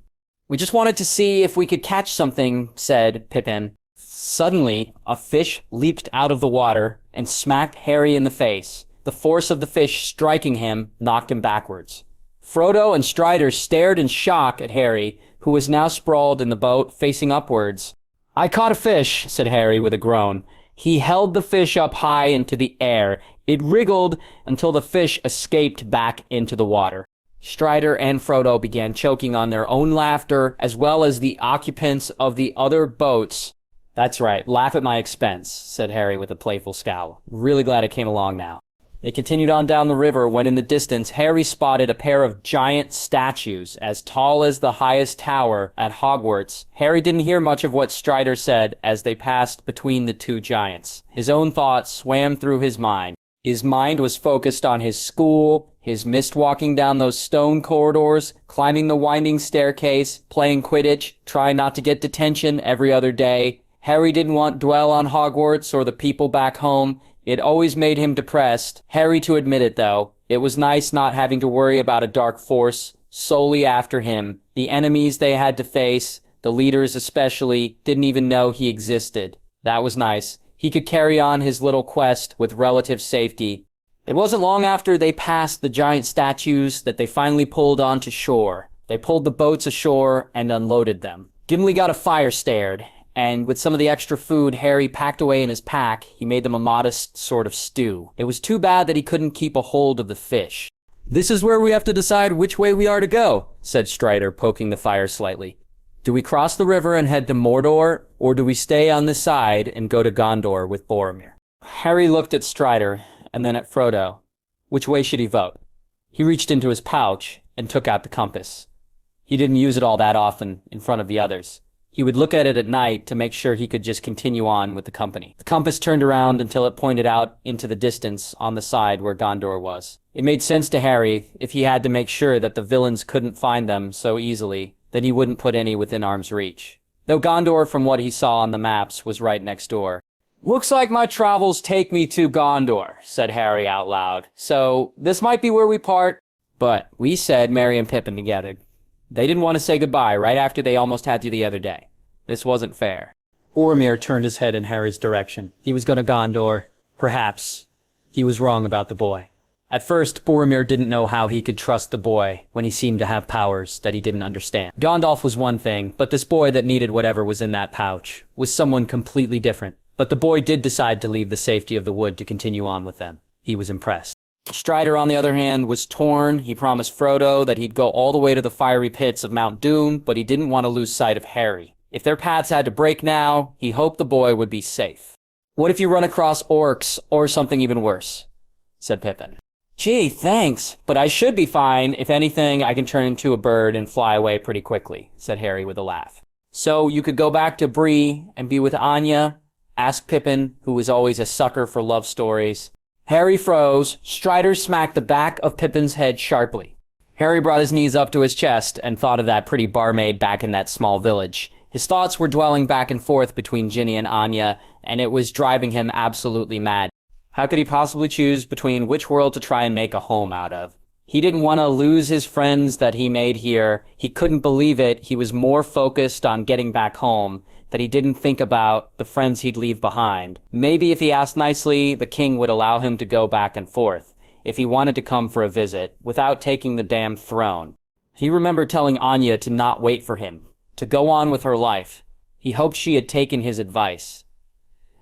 We just wanted to see if we could catch something, said Pippin. Suddenly, a fish leaped out of the water and smacked Harry in the face. The force of the fish striking him knocked him backwards. Frodo and Strider stared in shock at Harry, who was now sprawled in the boat, facing upwards. I caught a fish, said Harry with a groan. He held the fish up high into the air. It wriggled until the fish escaped back into the water. Strider and Frodo began choking on their own laughter, as well as the occupants of the other boats. "That's right, laugh at my expense," said Harry with a playful scowl. "Really glad it came along now." They continued on down the river when in the distance, Harry spotted a pair of giant statues as tall as the highest tower at Hogwarts. Harry didn't hear much of what Strider said as they passed between the two giants. His own thoughts swam through his mind. His mind was focused on his school, his missed walking down those stone corridors, climbing the winding staircase, playing Quidditch, trying not to get detention every other day. Harry didn't want to dwell on Hogwarts or the people back home. It always made him depressed. Harry to admit it, though. It was nice not having to worry about a dark force solely after him. The enemies they had to face, the leaders especially, didn't even know he existed. That was nice. He could carry on his little quest with relative safety. It wasn't long after they passed the giant statues that they finally pulled onto shore. They pulled the boats ashore and unloaded them. Gimli got a fire started, and with some of the extra food Harry packed away in his pack, he made them a modest sort of stew. It was too bad that he couldn't keep a hold of the fish. "This is where we have to decide which way we are to go," said Strider, poking the fire slightly. "Do we cross the river and head to Mordor, or do we stay on this side and go to Gondor with Boromir?" Harry looked at Strider, and then at Frodo. Which way should he vote? He reached into his pouch and took out the compass. He didn't use it all that often in front of the others. He would look at it at night to make sure he could just continue on with the company. The compass turned around until it pointed out into the distance on the side where Gondor was. It made sense to Harry if he had to make sure that the villains couldn't find them so easily, that he wouldn't put any within arm's reach. Though Gondor, from what he saw on the maps, was right next door. "Looks like my travels take me to Gondor," said Harry out loud. "So, this might be where we part." But we said Merry and Pippin together. They didn't want to say goodbye right after they almost had to the other day. This wasn't fair. Boromir turned his head in Harry's direction. He was going to Gondor. Perhaps. He was wrong about the boy. At first, Boromir didn't know how he could trust the boy when he seemed to have powers that he didn't understand. Gandalf was one thing, but this boy that needed whatever was in that pouch was someone completely different. But the boy did decide to leave the safety of the wood to continue on with them. He was impressed. Strider, on the other hand, was torn. He promised Frodo that he'd go all the way to the fiery pits of Mount Doom, but he didn't want to lose sight of Harry. If their paths had to break now, he hoped the boy would be safe. "What if you run across orcs, or something even worse?" said Pippin. "Gee, thanks, but I should be fine. If anything, I can turn into a bird and fly away pretty quickly," said Harry with a laugh. "So you could go back to Bree and be with Anya?" asked Pippin, who was always a sucker for love stories. Harry froze. Strider smacked the back of Pippin's head sharply. Harry brought his knees up to his chest and thought of that pretty barmaid back in that small village. His thoughts were dwelling back and forth between Ginny and Anya, and it was driving him absolutely mad. How could he possibly choose between which world to try and make a home out of? He didn't want to lose his friends that he made here. He couldn't believe it. He was more focused on getting back home, that he didn't think about the friends he'd leave behind. Maybe if he asked nicely, the king would allow him to go back and forth, if he wanted to come for a visit, without taking the damn throne. He remembered telling Anya to not wait for him, to go on with her life. He hoped she had taken his advice.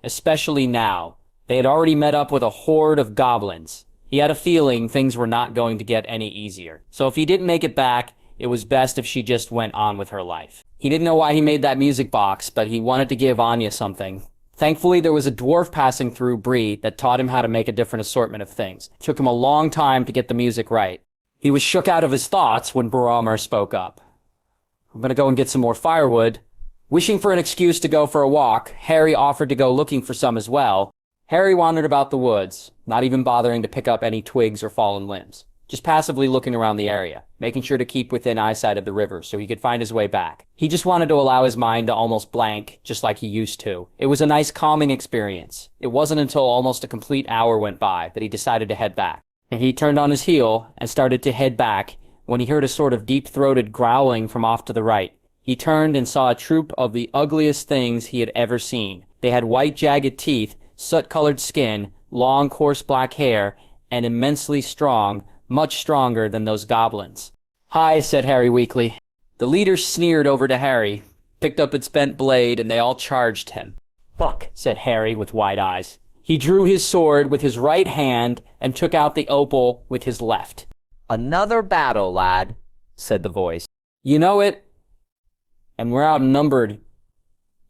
Especially now. They had already met up with a horde of goblins. He had a feeling things were not going to get any easier. So if he didn't make it back, it was best if she just went on with her life. He didn't know why he made that music box, but he wanted to give Anya something. Thankfully, there was a dwarf passing through Bree that taught him how to make a different assortment of things. It took him a long time to get the music right. He was shook out of his thoughts when Boromir spoke up. "I'm gonna go and get some more firewood." Wishing for an excuse to go for a walk, Harry offered to go looking for some as well. Harry wandered about the woods, not even bothering to pick up any twigs or fallen limbs. Just passively looking around the area, making sure to keep within eyesight of the river so he could find his way back. He just wanted to allow his mind to almost blank, just like he used to. It was a nice calming experience. It wasn't until almost a complete hour went by that he decided to head back. And he turned on his heel and started to head back when he heard a sort of deep-throated growling from off to the right. He turned and saw a troop of the ugliest things he had ever seen. They had white, jagged teeth, soot-colored skin, long, coarse black hair, and immensely strong, much stronger than those goblins. "Hi," said Harry weakly. The leader sneered over to Harry, picked up its bent blade, and they all charged him. "Fuck," said Harry with wide eyes. He drew his sword with his right hand and took out the opal with his left. "Another battle, lad," said the voice. "You know it, and we're outnumbered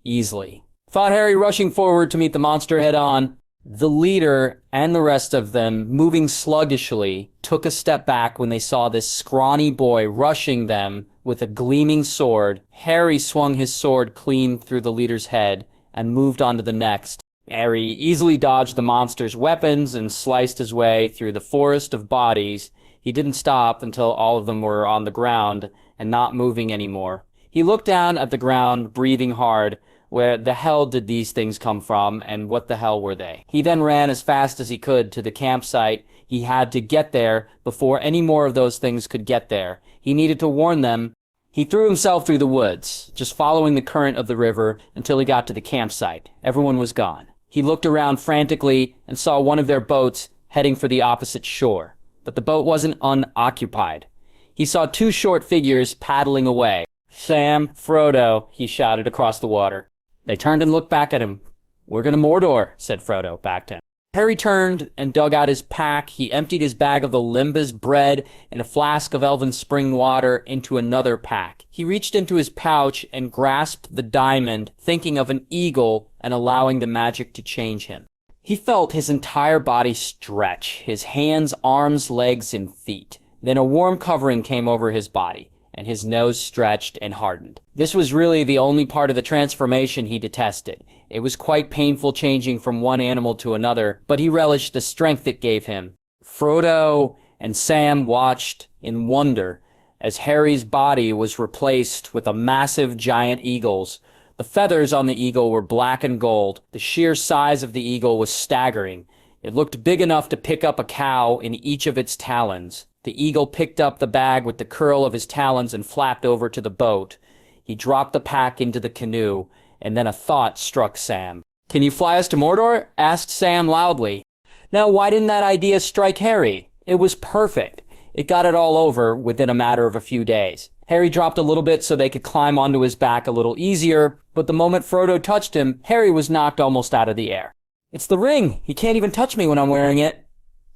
easily," thought Harry, rushing forward to meet the monster head-on. The leader and the rest of them, moving sluggishly, took a step back when they saw this scrawny boy rushing them with a gleaming sword. Harry swung his sword clean through the leader's head and moved on to the next. Harry easily dodged the monster's weapons and sliced his way through the forest of bodies. He didn't stop until all of them were on the ground and not moving anymore. He looked down at the ground, breathing hard. Where the hell did these things come from, and what the hell were they? He then ran as fast as he could to the campsite. He had to get there before any more of those things could get there. He needed to warn them. He threw himself through the woods, just following the current of the river until he got to the campsite. Everyone was gone. He looked around frantically and saw one of their boats heading for the opposite shore. But the boat wasn't unoccupied. He saw two short figures paddling away. "Sam, Frodo," he shouted across the water. They turned and looked back at him. "We're going to Mordor," said Frodo back to him. Harry turned and dug out his pack. He emptied his bag of the Limbus bread and a flask of elven spring water into another pack. He reached into his pouch and grasped the diamond, thinking of an eagle and allowing the magic to change him. He felt his entire body stretch, his hands, arms, legs, and feet. Then a warm covering came over his body, and his nose stretched and hardened. This was really the only part of the transformation he detested. It was quite painful changing from one animal to another, but he relished the strength it gave him. Frodo and Sam watched in wonder as Harry's body was replaced with a massive giant eagle's. The feathers on the eagle were black and gold. The sheer size of the eagle was staggering. It looked big enough to pick up a cow in each of its talons. The eagle picked up the bag with the curl of his talons and flapped over to the boat. He dropped the pack into the canoe, and then a thought struck Sam. "Can you fly us to Mordor?" asked Sam loudly. Now, why didn't that idea strike Harry? It was perfect. It got it all over within a matter of a few days. Harry dropped a little bit so they could climb onto his back a little easier, but the moment Frodo touched him, Harry was knocked almost out of the air. "It's the ring! He can't even touch me when I'm wearing it,"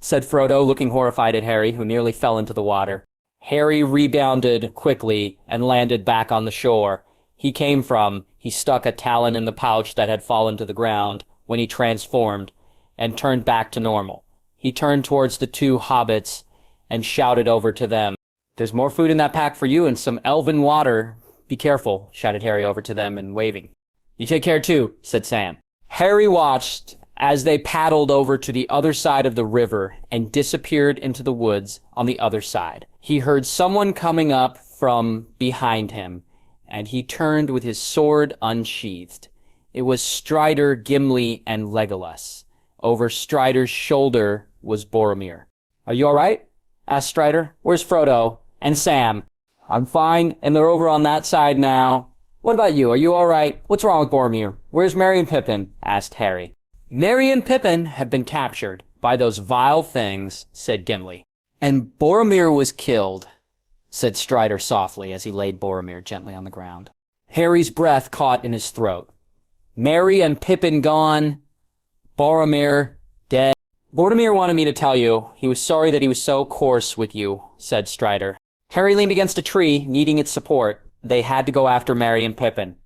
said Frodo, looking horrified at Harry, who nearly fell into the water. Harry rebounded quickly and landed back on the shore he stuck a talon in the pouch that had fallen to the ground when he transformed, and turned back to normal. He turned towards the two hobbits and shouted over to them. "There's more food in that pack for you and some elven water. Be careful," shouted Harry over to them and waving. "You take care too," said Sam. Harry watched as they paddled over to the other side of the river and disappeared into the woods on the other side. He heard someone coming up from behind him, and he turned with his sword unsheathed. It was Strider, Gimli, and Legolas. Over Strider's shoulder was Boromir. "Are you all right?" asked Strider. "Where's Frodo and Sam?" "I'm fine, and they're over on that side now." "What about you? Are you all right? What's wrong with Boromir? Where's Merry and Pippin?" asked Harry. "Merry and Pippin have been captured by those vile things," said Gimli. "And Boromir was killed," said Strider softly as he laid Boromir gently on the ground. Harry's breath caught in his throat. "Merry and Pippin gone, Boromir dead." "Boromir wanted me to tell you he was sorry that he was so coarse with you," said Strider. Harry leaned against a tree, needing its support. They had to go after Merry and Pippin.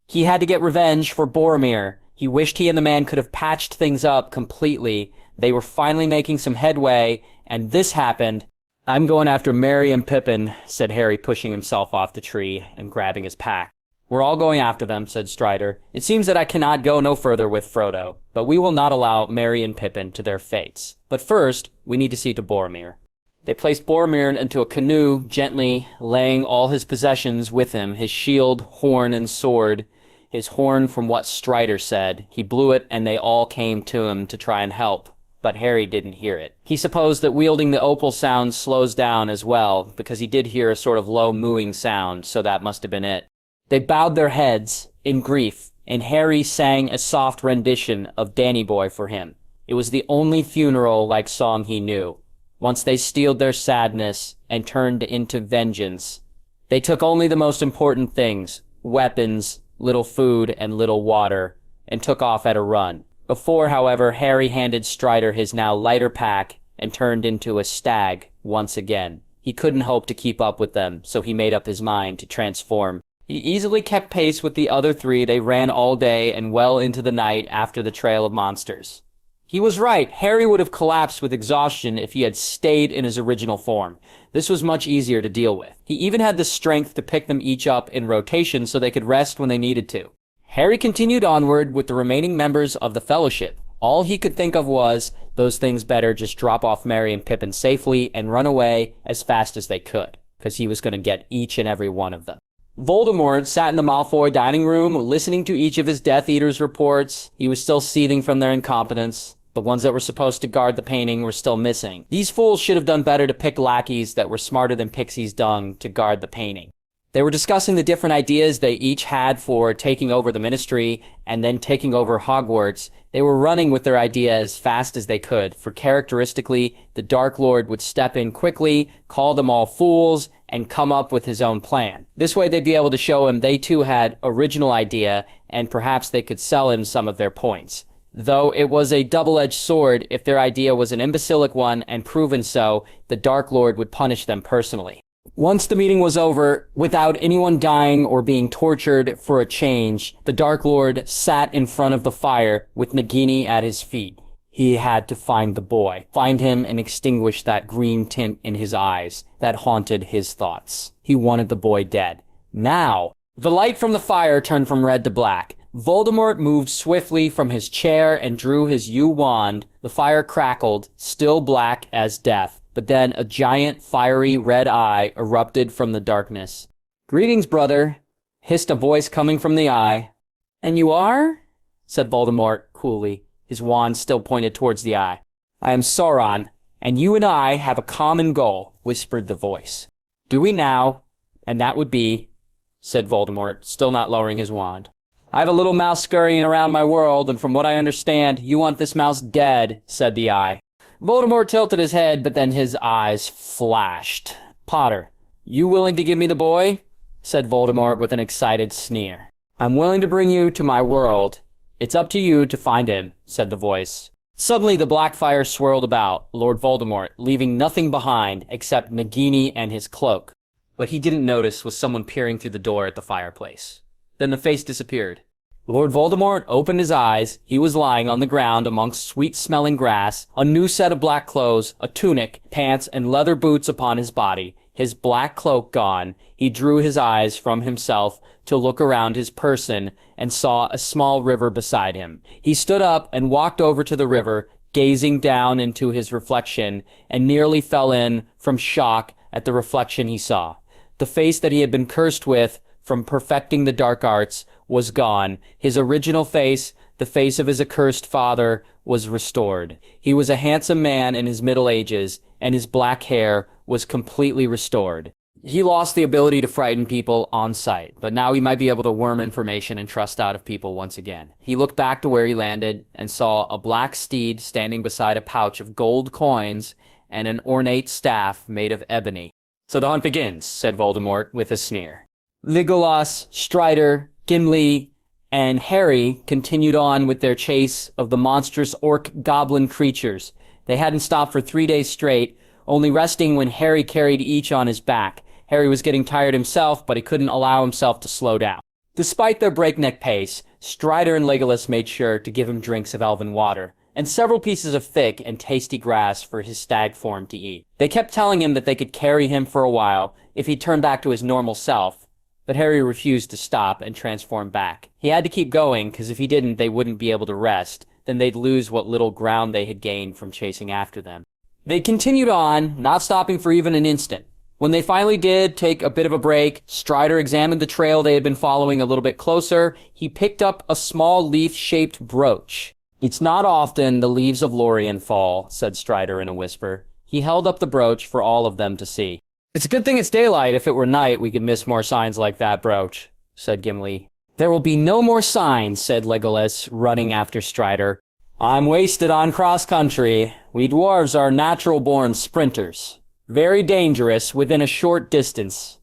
He had to get revenge for Boromir. He wished he and the man could have patched things up completely. They were finally making some headway, and this happened. "I'm going after Merry and Pippin," said Harry, pushing himself off the tree and grabbing his pack. "We're all going after them," said Strider. "It seems that I cannot go no further with Frodo, but we will not allow Merry and Pippin to their fates. But first, we need to see to Boromir." They placed Boromir into a canoe, gently laying all his possessions with him, his shield, horn, and sword. His horn, from what Strider said. He blew it, and they all came to him to try and help. But Harry didn't hear it. He supposed that wielding the opal sound slows down as well, because he did hear a sort of low mooing sound, so that must have been it. They bowed their heads in grief, and Harry sang a soft rendition of Danny Boy for him. It was the only funeral-like song he knew. Once they steeled their sadness and turned into vengeance, they took only the most important things, weapons, little food, and little water, and took off at a run. Before, however, Harry handed Strider his now lighter pack and turned into a stag once again. He couldn't hope to keep up with them, so he made up his mind to transform. He easily kept pace with the other three. They ran all day and well into the night after the trail of monsters. He was right. Harry would have collapsed with exhaustion if he had stayed in his original form. This was much easier to deal with. He even had the strength to pick them each up in rotation so they could rest when they needed to. Harry continued onward with the remaining members of the Fellowship. All he could think of was, those things better just drop off Merry and Pippin safely and run away as fast as they could, because he was going to get each and every one of them. Voldemort sat in the Malfoy dining room, listening to each of his Death Eaters' reports. He was still seething from their incompetence. The ones that were supposed to guard the painting were still missing. These fools should have done better to pick lackeys that were smarter than Pixie's dung to guard the painting. They were discussing the different ideas they each had for taking over the Ministry and then taking over Hogwarts. They were running with their idea as fast as they could, for characteristically, the Dark Lord would step in quickly, call them all fools, and come up with his own plan. This way they'd be able to show him they too had original idea, and perhaps they could sell him some of their points. Though it was a double-edged sword, if their idea was an imbecilic one and proven so, the Dark Lord would punish them personally. Once the meeting was over, without anyone dying or being tortured for a change, the Dark Lord sat in front of the fire with Nagini at his feet. He had to find the boy, find him and extinguish that green tint in his eyes that haunted his thoughts. He wanted the boy dead. Now, the light from the fire turned from red to black. Voldemort moved swiftly from his chair and drew his yew wand. The fire crackled, still black as death. But then a giant, fiery red eye erupted from the darkness. "Greetings, brother," hissed a voice coming from the eye. "And you are?" said Voldemort coolly, his wand still pointed towards the eye. "I am Sauron, and you and I have a common goal," whispered the voice. "Do we now?" "And that would be," said Voldemort, still not lowering his wand. "I have a little mouse scurrying around my world, and from what I understand, you want this mouse dead," said the eye. Voldemort tilted his head, but then his eyes flashed. "Potter, you willing to give me the boy?" said Voldemort with an excited sneer. "I'm willing to bring you to my world. It's up to you to find him," said the voice. Suddenly the black fire swirled about Lord Voldemort, leaving nothing behind except Nagini and his cloak. What he didn't notice was someone peering through the door at the fireplace. Then the face disappeared. Lord Voldemort opened his eyes. He was lying on the ground amongst sweet-smelling grass, a new set of black clothes, a tunic, pants, and leather boots upon his body. His black cloak gone, he drew his eyes from himself to look around his person and saw a small river beside him. He stood up and walked over to the river, gazing down into his reflection, and nearly fell in from shock at the reflection he saw. The face that he had been cursed with from perfecting the dark arts was gone. His original face, the face of his accursed father, was restored. He was a handsome man in his middle ages, and his black hair was completely restored. He lost the ability to frighten people on sight, but now he might be able to worm information and trust out of people once again. He looked back to where he landed and saw a black steed standing beside a pouch of gold coins and an ornate staff made of ebony. "So the hunt begins," said Voldemort with a sneer. Legolas, Strider, Gimli, and Harry continued on with their chase of the monstrous orc goblin creatures. They hadn't stopped for 3 days straight, only resting when Harry carried each on his back. Harry was getting tired himself, but he couldn't allow himself to slow down. Despite their breakneck pace, Strider and Legolas made sure to give him drinks of elven water, and several pieces of thick and tasty grass for his stag form to eat. They kept telling him that they could carry him for a while if he turned back to his normal self, but Harry refused to stop and transform back. He had to keep going, because if he didn't, they wouldn't be able to rest. Then they'd lose what little ground they had gained from chasing after them. They continued on, not stopping for even an instant. When they finally did take a bit of a break, Strider examined the trail they had been following a little bit closer. He picked up a small leaf-shaped brooch. "It's not often the leaves of Lorien fall," said Strider in a whisper. He held up the brooch for all of them to see. "It's a good thing it's daylight. If it were night, we could miss more signs like that brooch," said Gimli. "There will be no more signs," said Legolas, running after Strider. "I'm wasted on cross-country. We dwarves are natural-born sprinters. Very dangerous within a short distance,"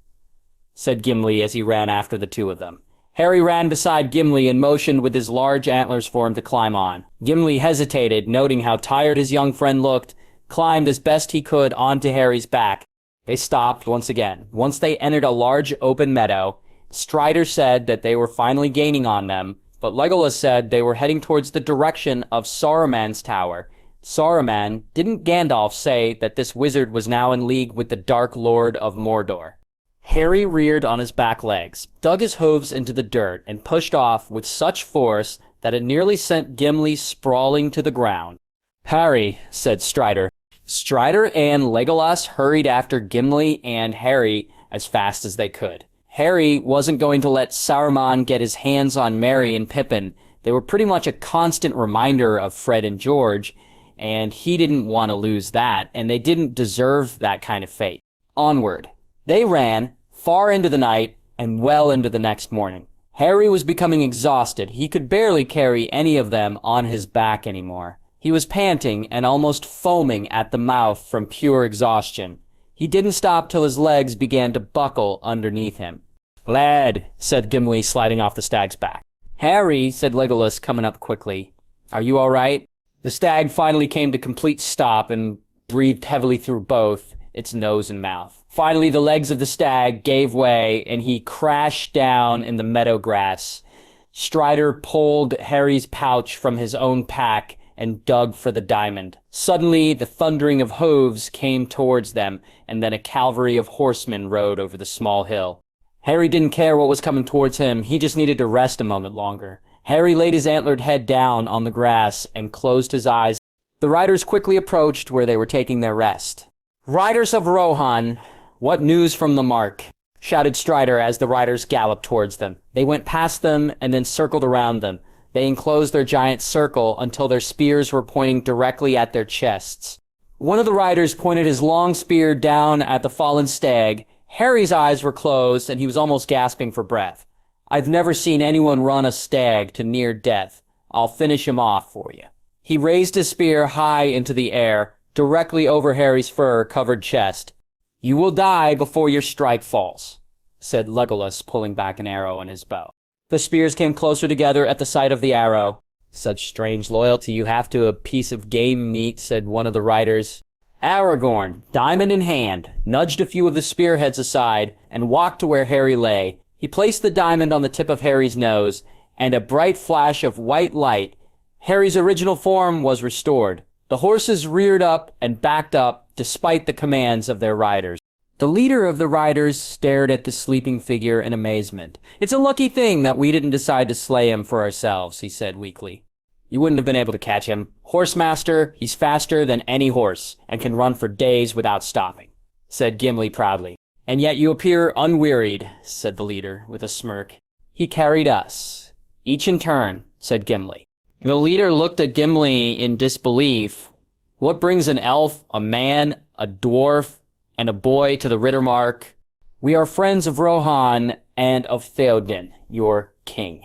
said Gimli as he ran after the two of them. Harry ran beside Gimli and motioned with his large antlers for him to climb on. Gimli hesitated, noting how tired his young friend looked, climbed as best he could onto Harry's back. They stopped once again. Once they entered a large open meadow, Strider said that they were finally gaining on them, but Legolas said they were heading towards the direction of Saruman's tower. Saruman, didn't Gandalf say that this wizard was now in league with the Dark Lord of Mordor? Harry reared on his back legs, dug his hooves into the dirt, and pushed off with such force that it nearly sent Gimli sprawling to the ground. "Harry," said Strider. Strider and Legolas hurried after Gimli and Harry as fast as they could. Harry wasn't going to let Saruman get his hands on Merry and Pippin. They were pretty much a constant reminder of Fred and George, and he didn't want to lose that, and they didn't deserve that kind of fate. Onward. They ran, far into the night, and well into the next morning. Harry was becoming exhausted. He could barely carry any of them on his back anymore. He was panting and almost foaming at the mouth from pure exhaustion. He didn't stop till his legs began to buckle underneath him. "Lad," said Gimli, sliding off the stag's back. "Harry," said Legolas, coming up quickly. "Are you all right?" The stag finally came to complete stop and breathed heavily through both its nose and mouth. Finally, the legs of the stag gave way, and he crashed down in the meadow grass. Strider pulled Harry's pouch from his own pack and dug for the diamond. Suddenly, the thundering of hooves came towards them, and then a cavalry of horsemen rode over the small hill. Harry didn't care what was coming towards him. He just needed to rest a moment longer. Harry laid his antlered head down on the grass and closed his eyes. The riders quickly approached where they were taking their rest. "Riders of Rohan, what news from the mark?" shouted Strider as the riders galloped towards them. They went past them and then circled around them. They enclosed their giant circle until their spears were pointing directly at their chests. One of the riders pointed his long spear down at the fallen stag. Harry's eyes were closed and he was almost gasping for breath. "I've never seen anyone run a stag to near death. I'll finish him off for you." He raised his spear high into the air, directly over Harry's fur-covered chest. "You will die before your strike falls," said Legolas, pulling back an arrow on his bow. The spears came closer together at the sight of the arrow. "Such strange loyalty you have to a piece of game meat," said one of the riders. Aragorn, diamond in hand, nudged a few of the spearheads aside and walked to where Harry lay. He placed the diamond on the tip of Harry's nose, and a bright flash of white light. Harry's original form was restored. The horses reared up and backed up despite the commands of their riders. The leader of the riders stared at the sleeping figure in amazement. "It's a lucky thing that we didn't decide to slay him for ourselves," he said weakly. "You wouldn't have been able to catch him. Horsemaster, he's faster than any horse, and can run for days without stopping," said Gimli proudly. "And yet you appear unwearied," said the leader with a smirk. "He carried us, each in turn," said Gimli. The leader looked at Gimli in disbelief. "What brings an elf, a man, a dwarf, and a boy to the Rittermark?" "We are friends of Rohan and of Theoden, your king,"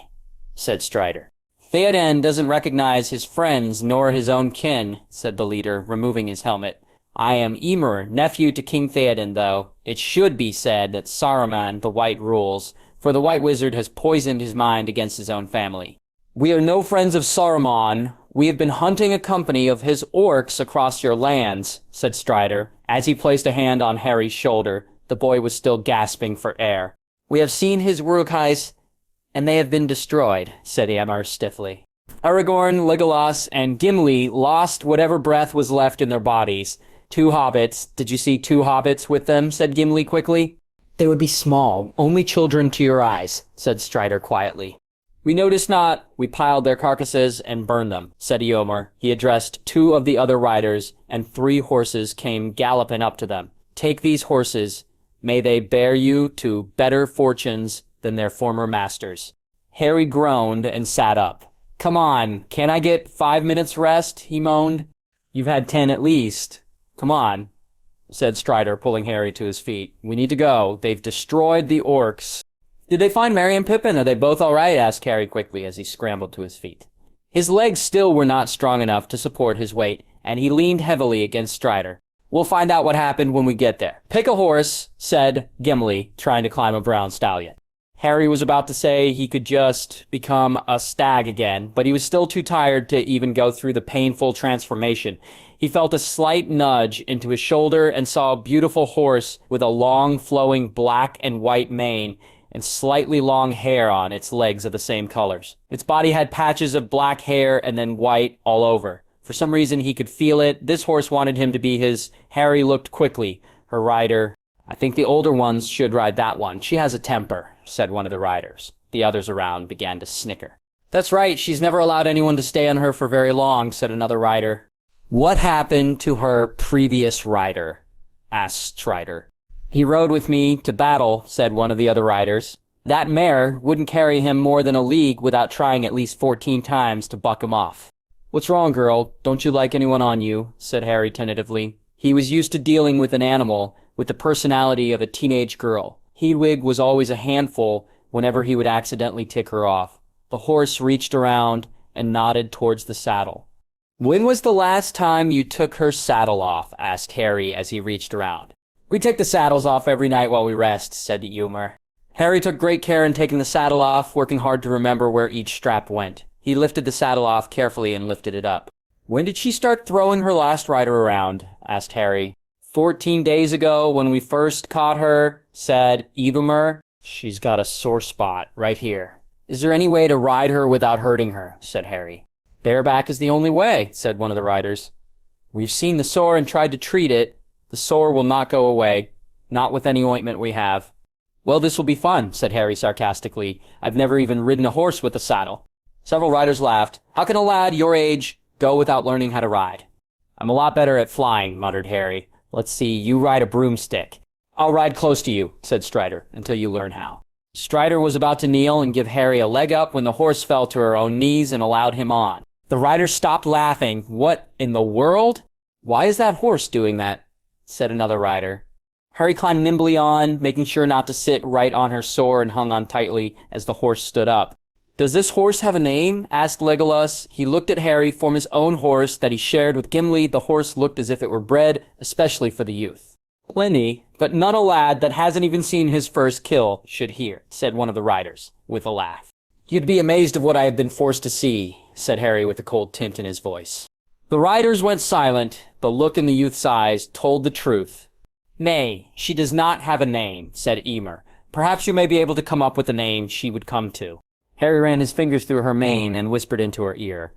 said Strider. "Theoden doesn't recognize his friends nor his own kin," said the leader, removing his helmet. "I am Emer, nephew to King Theoden, though. It should be said that Saruman the White rules, for the White Wizard has poisoned his mind against his own family." "We are no friends of Saruman. We have been hunting a company of his orcs across your lands," said Strider, as he placed a hand on Harry's shoulder. The boy was still gasping for air. "We have seen his Uruk-hais, and they have been destroyed," said Emer stiffly. Aragorn, Legolas, and Gimli lost whatever breath was left in their bodies. "Two hobbits. Did you see two hobbits with them?" said Gimli quickly. "They would be small, only children to your eyes," said Strider quietly. "We noticed not. We piled their carcasses and burned them," said Eomer. He addressed two of the other riders, and 3 horses came galloping up to them. "Take these horses. May they bear you to better fortunes than their former masters." Harry groaned and sat up. "Come on, can't I get 5 minutes rest?" he moaned. "You've had 10 at least. Come on," said Strider, pulling Harry to his feet. "We need to go. They've destroyed the orcs." "Did they find Merry and Pippin? Are they both all right?" asked Harry quickly as he scrambled to his feet. His legs still were not strong enough to support his weight, and he leaned heavily against Strider. "We'll find out what happened when we get there." "Pick a horse," said Gimli, trying to climb a brown stallion. Harry was about to say he could just become a stag again, but he was still too tired to even go through the painful transformation. He felt a slight nudge into his shoulder and saw a beautiful horse with a long, flowing black and white mane and slightly long hair on its legs of the same colors. Its body had patches of black hair and then white all over. For some reason, he could feel it. This horse wanted him to be his. Harry looked quickly. Her rider. "I think the older ones should ride that one. She has a temper," said one of the riders. The others around began to snicker. "That's right. She's never allowed anyone to stay on her for very long," said another rider. "What happened to her previous rider?" asked Strider. "He rode with me to battle," said one of the other riders. "That mare wouldn't carry him more than a league without trying at least 14 times to buck him off." "What's wrong, girl? Don't you like anyone on you?" said Harry tentatively. He was used to dealing with an animal with the personality of a teenage girl. Hedwig was always a handful whenever he would accidentally tick her off. The horse reached around and nodded towards the saddle. "When was the last time you took her saddle off?" asked Harry as he reached around. "We take the saddles off every night while we rest," said Emer. Harry took great care in taking the saddle off, working hard to remember where each strap went. He lifted the saddle off carefully and lifted it up. "When did she start throwing her last rider around?" asked Harry. 14 days ago when we first caught her," said Emer. "She's got a sore spot right here." "Is there any way to ride her without hurting her?" said Harry. "Bareback is the only way," said one of the riders. "We've seen the sore and tried to treat it. The sore will not go away. Not with any ointment we have." "Well, this will be fun," said Harry sarcastically. "I've never even ridden a horse with a saddle." Several riders laughed. "How can a lad your age go without learning how to ride?" "I'm a lot better at flying," muttered Harry. "Let's see, you ride a broomstick." "I'll ride close to you," said Strider, "until you learn how." Strider was about to kneel and give Harry a leg up when the horse fell to her own knees and allowed him on. The riders stopped laughing. "What in the world?" "Why is that horse doing that?" said another rider. Harry climbed nimbly on, making sure not to sit right on her sore, and hung on tightly as the horse stood up. "Does this horse have a name?" asked Legolas. He looked at Harry from his own horse that he shared with Gimli. The horse looked as if it were bred especially for the youth. "Plenty, but none a lad that hasn't even seen his first kill should hear," said one of the riders, with a laugh. "You'd be amazed of what I have been forced to see," said Harry with a cold tint in his voice. The riders went silent. The look in the youth's eyes told the truth. "Nay, she does not have a name," said Emer. "Perhaps you may be able to come up with a name she would come to." Harry ran his fingers through her mane and whispered into her ear.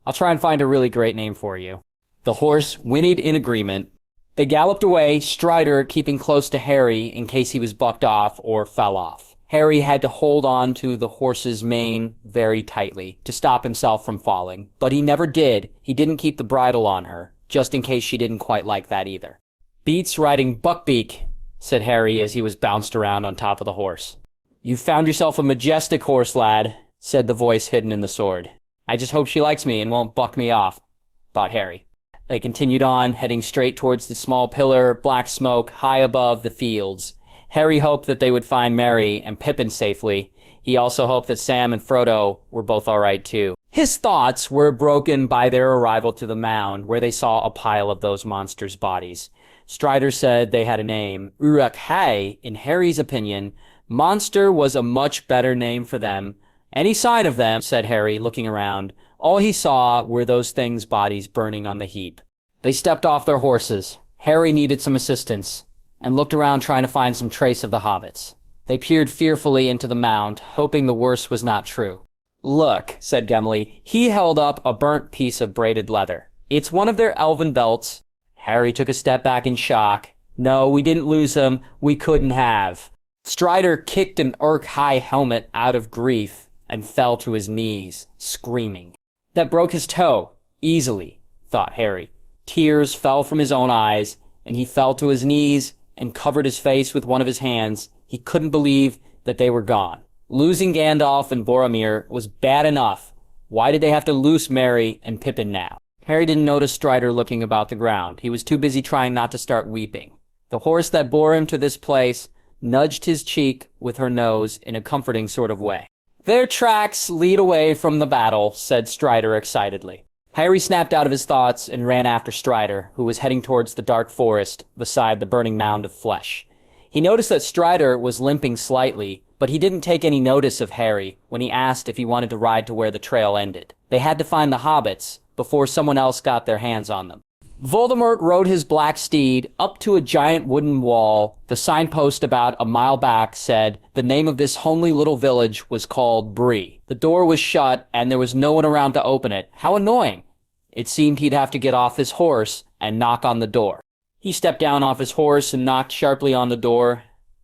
"I'll try and find a really great name for you." The horse whinnied in agreement. They galloped away, Strider keeping close to Harry in case he was bucked off or fell off. Harry had to hold on to the horse's mane very tightly to stop himself from falling, but he never did. He didn't keep the bridle on her, just in case she didn't quite like that either. "Beats riding Buckbeak," said Harry as he was bounced around on top of the horse. "You've found yourself a majestic horse, lad," said the voice hidden in the sword. "I just hope she likes me and won't buck me off," thought Harry. They continued on, heading straight towards the small pillar, black smoke, high above the fields. Harry hoped that they would find Merry and Pippin safely. He also hoped that Sam and Frodo were both all right, too. His thoughts were broken by their arrival to the mound, where they saw a pile of those monsters' bodies. Strider said they had a name. Uruk-hai, in Harry's opinion, monster was a much better name for them. "Any sign of them," said Harry, looking around. All he saw were those things' bodies burning on the heap. They stepped off their horses. Harry needed some assistance, and looked around trying to find some trace of the hobbits. They peered fearfully into the mound, hoping the worst was not true. "Look," said Gimli. He held up a burnt piece of braided leather. "It's one of their elven belts." Harry took a step back in shock. "No, we didn't lose him. We couldn't have." Strider kicked an Uruk-hai helmet out of grief and fell to his knees, screaming. "That broke his toe, easily," thought Harry. Tears fell from his own eyes, and he fell to his knees and covered his face with one of his hands. He couldn't believe that they were gone. Losing Gandalf and Boromir was bad enough. Why did they have to lose Merry and Pippin now? Harry didn't notice Strider looking about the ground. He was too busy trying not to start weeping. The horse that bore him to this place nudged his cheek with her nose in a comforting sort of way. "Their tracks lead away from the battle," said Strider excitedly. Harry snapped out of his thoughts and ran after Strider, who was heading towards the dark forest beside the burning mound of flesh. He noticed that Strider was limping slightly, but he didn't take any notice of Harry when he asked if he wanted to ride to where the trail ended. They had to find the hobbits before someone else got their hands on them. Voldemort rode his black steed up to a giant wooden wall. The signpost about a mile back said the name of this homely little village was called Bree. The door was shut, and there was no one around to open it. How annoying! It seemed he'd have to get off his horse and knock on the door. He stepped down off his horse and knocked sharply on the door.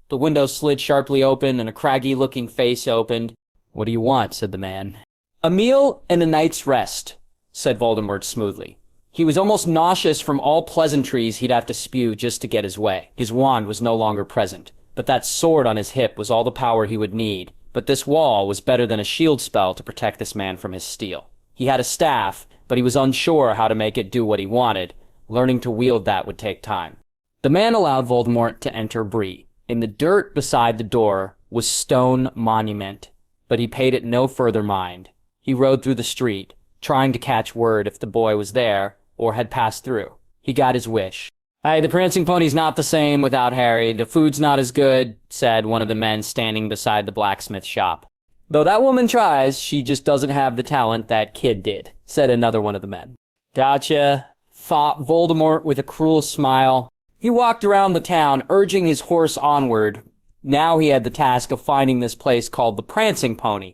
The window slid sharply open, and a craggy-looking face opened. "What do you want?" said the man. "A meal and a night's rest," said Voldemort smoothly. He was almost nauseous from all pleasantries he'd have to spew just to get his way. His wand was no longer present, but that sword on his hip was all the power he would need. But this wall was better than a shield spell to protect this man from his steel. He had a staff, but he was unsure how to make it do what he wanted. Learning to wield that would take time. The man allowed Voldemort to enter Bree. In the dirt beside the door was stone monument, but he paid it no further mind. He rode through the street, trying to catch word if the boy was there or had passed through. He got his wish. "Hey, the prancing pony's not the same without Harry. The food's not as good," said one of the men standing beside the blacksmith shop. "Though that woman tries, she just doesn't have the talent that kid did," said another one of the men. "Gotcha," thought Voldemort with a cruel smile. He walked around the town, urging his horse onward. Now he had the task of finding this place called the Prancing Pony.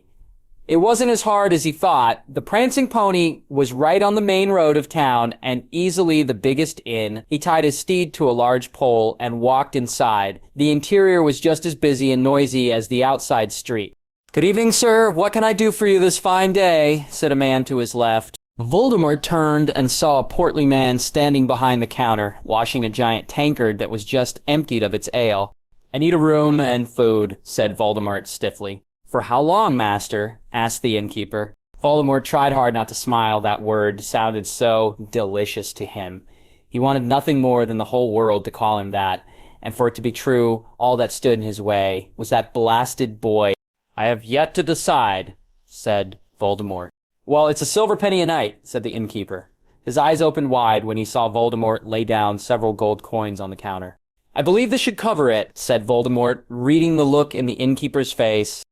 It wasn't as hard as he thought. The Prancing Pony was right on the main road of town and easily the biggest inn. He tied his steed to a large pole and walked inside. The interior was just as busy and noisy as the outside street. "Good evening, sir. What can I do for you this fine day?" said a man to his left. Voldemort turned and saw a portly man standing behind the counter, washing a giant tankard that was just emptied of its ale. "I need a room and food," said Voldemort stiffly. "For how long, master?" asked the innkeeper. Voldemort tried hard not to smile. That word sounded so delicious to him. He wanted nothing more than the whole world to call him that, and for it to be true, all that stood in his way was that blasted boy. "I have yet to decide," said Voldemort. "Well, it's a silver penny a night," said the innkeeper. His eyes opened wide when he saw Voldemort lay down several gold coins on the counter. "I believe this should cover it," said Voldemort, reading the look in the innkeeper's face.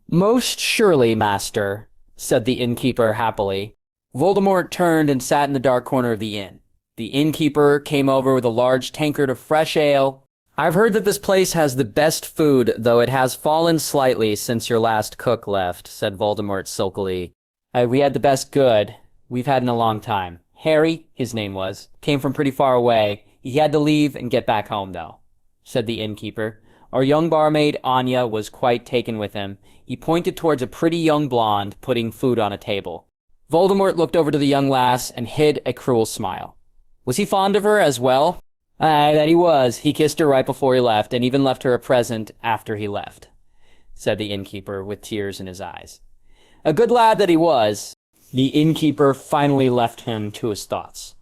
Most surely, master," said the innkeeper happily. Voldemort turned and sat in the dark corner of the inn. The innkeeper came over with a large tankard of fresh ale. "I've heard that this place has the best food, though it has fallen slightly since your last cook left," said Voldemort silkily. We had the best good we've had in a long time. Harry, his name was, came from pretty far away. He had to leave and get back home, though," said the innkeeper. Our young barmaid, Anya, was quite taken with him. He pointed towards a pretty young blonde putting food on a table. Voldemort looked over to the young lass and hid a cruel smile. Was he fond of her as well? Aye, that he was. He kissed her right before he left, and even left her a present after he left, said the innkeeper with tears in his eyes. A good lad that he was. The innkeeper finally left him to his thoughts.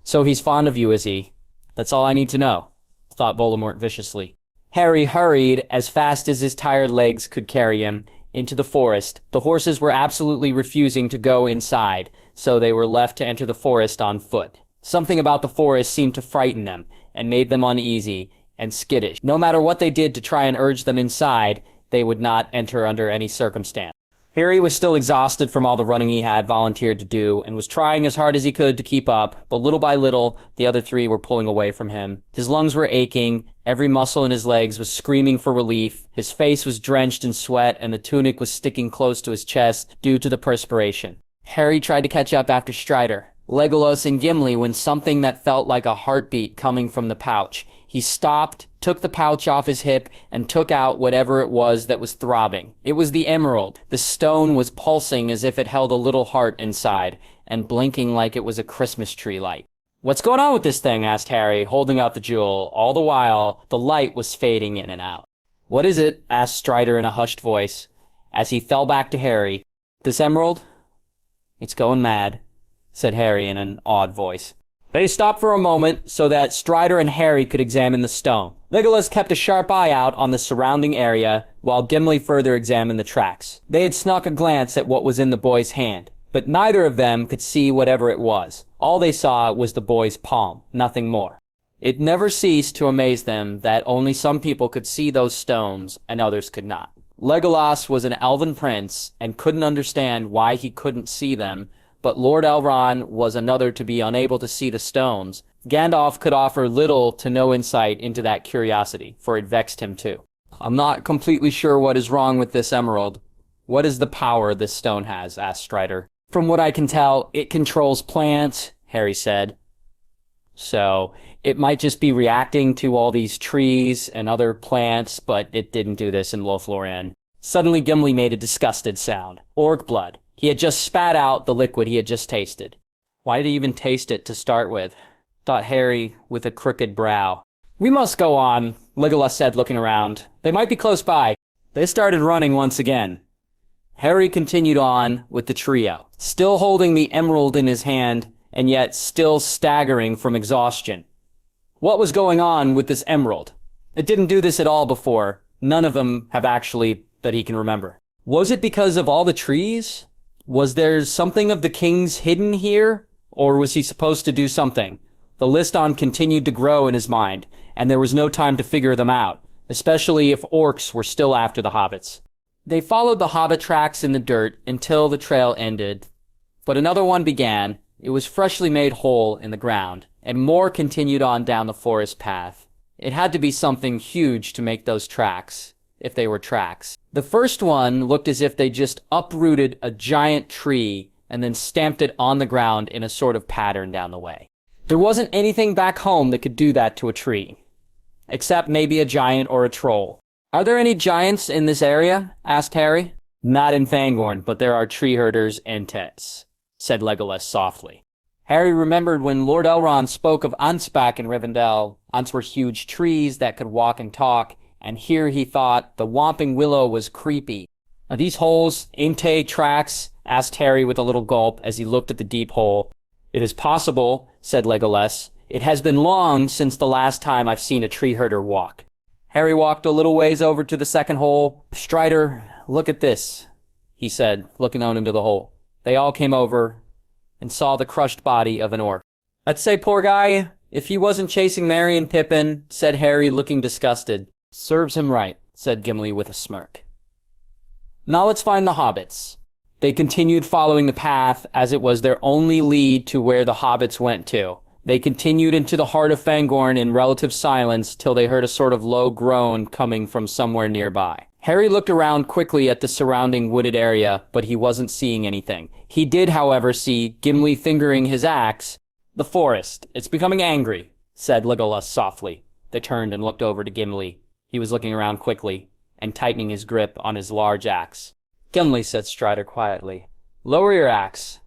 "So he's fond of you, is he? That's all I need to know," thought Voldemort viciously. Harry hurried, as fast as his tired legs could carry him, into the forest. The horses were absolutely refusing to go inside, so they were left to enter the forest on foot. Something about the forest seemed to frighten them, and made them uneasy and skittish. No matter what they did to try and urge them inside, they would not enter under any circumstance. Harry was still exhausted from all the running he had volunteered to do, and was trying as hard as he could to keep up, but little by little, the other three were pulling away from him. His lungs were aching, every muscle in his legs was screaming for relief, his face was drenched in sweat, and the tunic was sticking close to his chest due to the perspiration. Harry tried to catch up after Strider, Legolas, and Gimli when something that felt like a heartbeat coming from the pouch. He stopped, took the pouch off his hip, and took out whatever it was that was throbbing. It was the emerald. The stone was pulsing as if it held a little heart inside, and blinking like it was a Christmas tree light. "What's going on with this thing?" asked Harry, holding out the jewel. All the while, the light was fading in and out. "What is it?" asked Strider in a hushed voice, as he fell back to Harry. "This emerald? It's going mad," said Harry in an awed voice. They stopped for a moment so that Strider and Harry could examine the stone. Legolas kept a sharp eye out on the surrounding area, while Gimli further examined the tracks. They had snuck a glance at what was in the boy's hand, but neither of them could see whatever it was. All they saw was the boy's palm, nothing more. It never ceased to amaze them that only some people could see those stones and others could not. Legolas was an elven prince and couldn't understand why he couldn't see them, but Lord Elrond was another to be unable to see the stones. Gandalf could offer little to no insight into that curiosity, for it vexed him too. "I'm not completely sure what is wrong with this emerald. What is the power this stone has?" asked Strider. "From what I can tell, it controls plants," Harry said. "So, it might just be reacting to all these trees and other plants, but it didn't do this in Lothlorien." Suddenly Gimli made a disgusted sound. Orc blood. He had just spat out the liquid he had just tasted. Why did he even taste it to start with? Thought Harry with a crooked brow. "We must go on," Legolas said, looking around. "They might be close by." They started running once again. Harry continued on with the trio, still holding the emerald in his hand, and yet still staggering from exhaustion. What was going on with this emerald? It didn't do this at all before. None of them have actually that he can remember. Was it because of all the trees? Was there something of the king's hidden here? Or was he supposed to do something? The list on continued to grow in his mind, and there was no time to figure them out, especially if orcs were still after the hobbits. They followed the hobbit tracks in the dirt until the trail ended, but another one began. It was freshly made hole in the ground, and more continued on down the forest path. It had to be something huge to make those tracks, if they were tracks. The first one looked as if they just uprooted a giant tree and then stamped it on the ground in a sort of pattern down the way. There wasn't anything back home that could do that to a tree, except maybe a giant or a troll. "Are there any giants in this area?" asked Harry. "Not in Fangorn, but there are tree herders and Tets," said Legolas softly. Harry remembered when Lord Elrond spoke of Ansbach in Rivendell. Ants were huge trees that could walk and talk, and here he thought the Whomping Willow was creepy. "Are these holes Inte tracks?" asked Harry with a little gulp as he looked at the deep hole. "It is possible," said Legolas. "It has been long since the last time I've seen a tree herder walk." Harry walked a little ways over to the second hole. "Strider, look at this," he said, looking out into the hole. They all came over and saw the crushed body of an orc. "I'd say poor guy, if he wasn't chasing Merry and Pippin," said Harry, looking disgusted. "Serves him right," said Gimli with a smirk. "Now let's find the hobbits." They continued following the path as it was their only lead to where the hobbits went to. They continued into the heart of Fangorn in relative silence till they heard a sort of low groan coming from somewhere nearby. Harry looked around quickly at the surrounding wooded area, but he wasn't seeing anything. He did, however, see Gimli fingering his axe. "The forest. It's becoming angry," said Legolas softly. They turned and looked over to Gimli. He was looking around quickly and tightening his grip on his large axe. "Gimli," said Strider quietly, "lower your axe."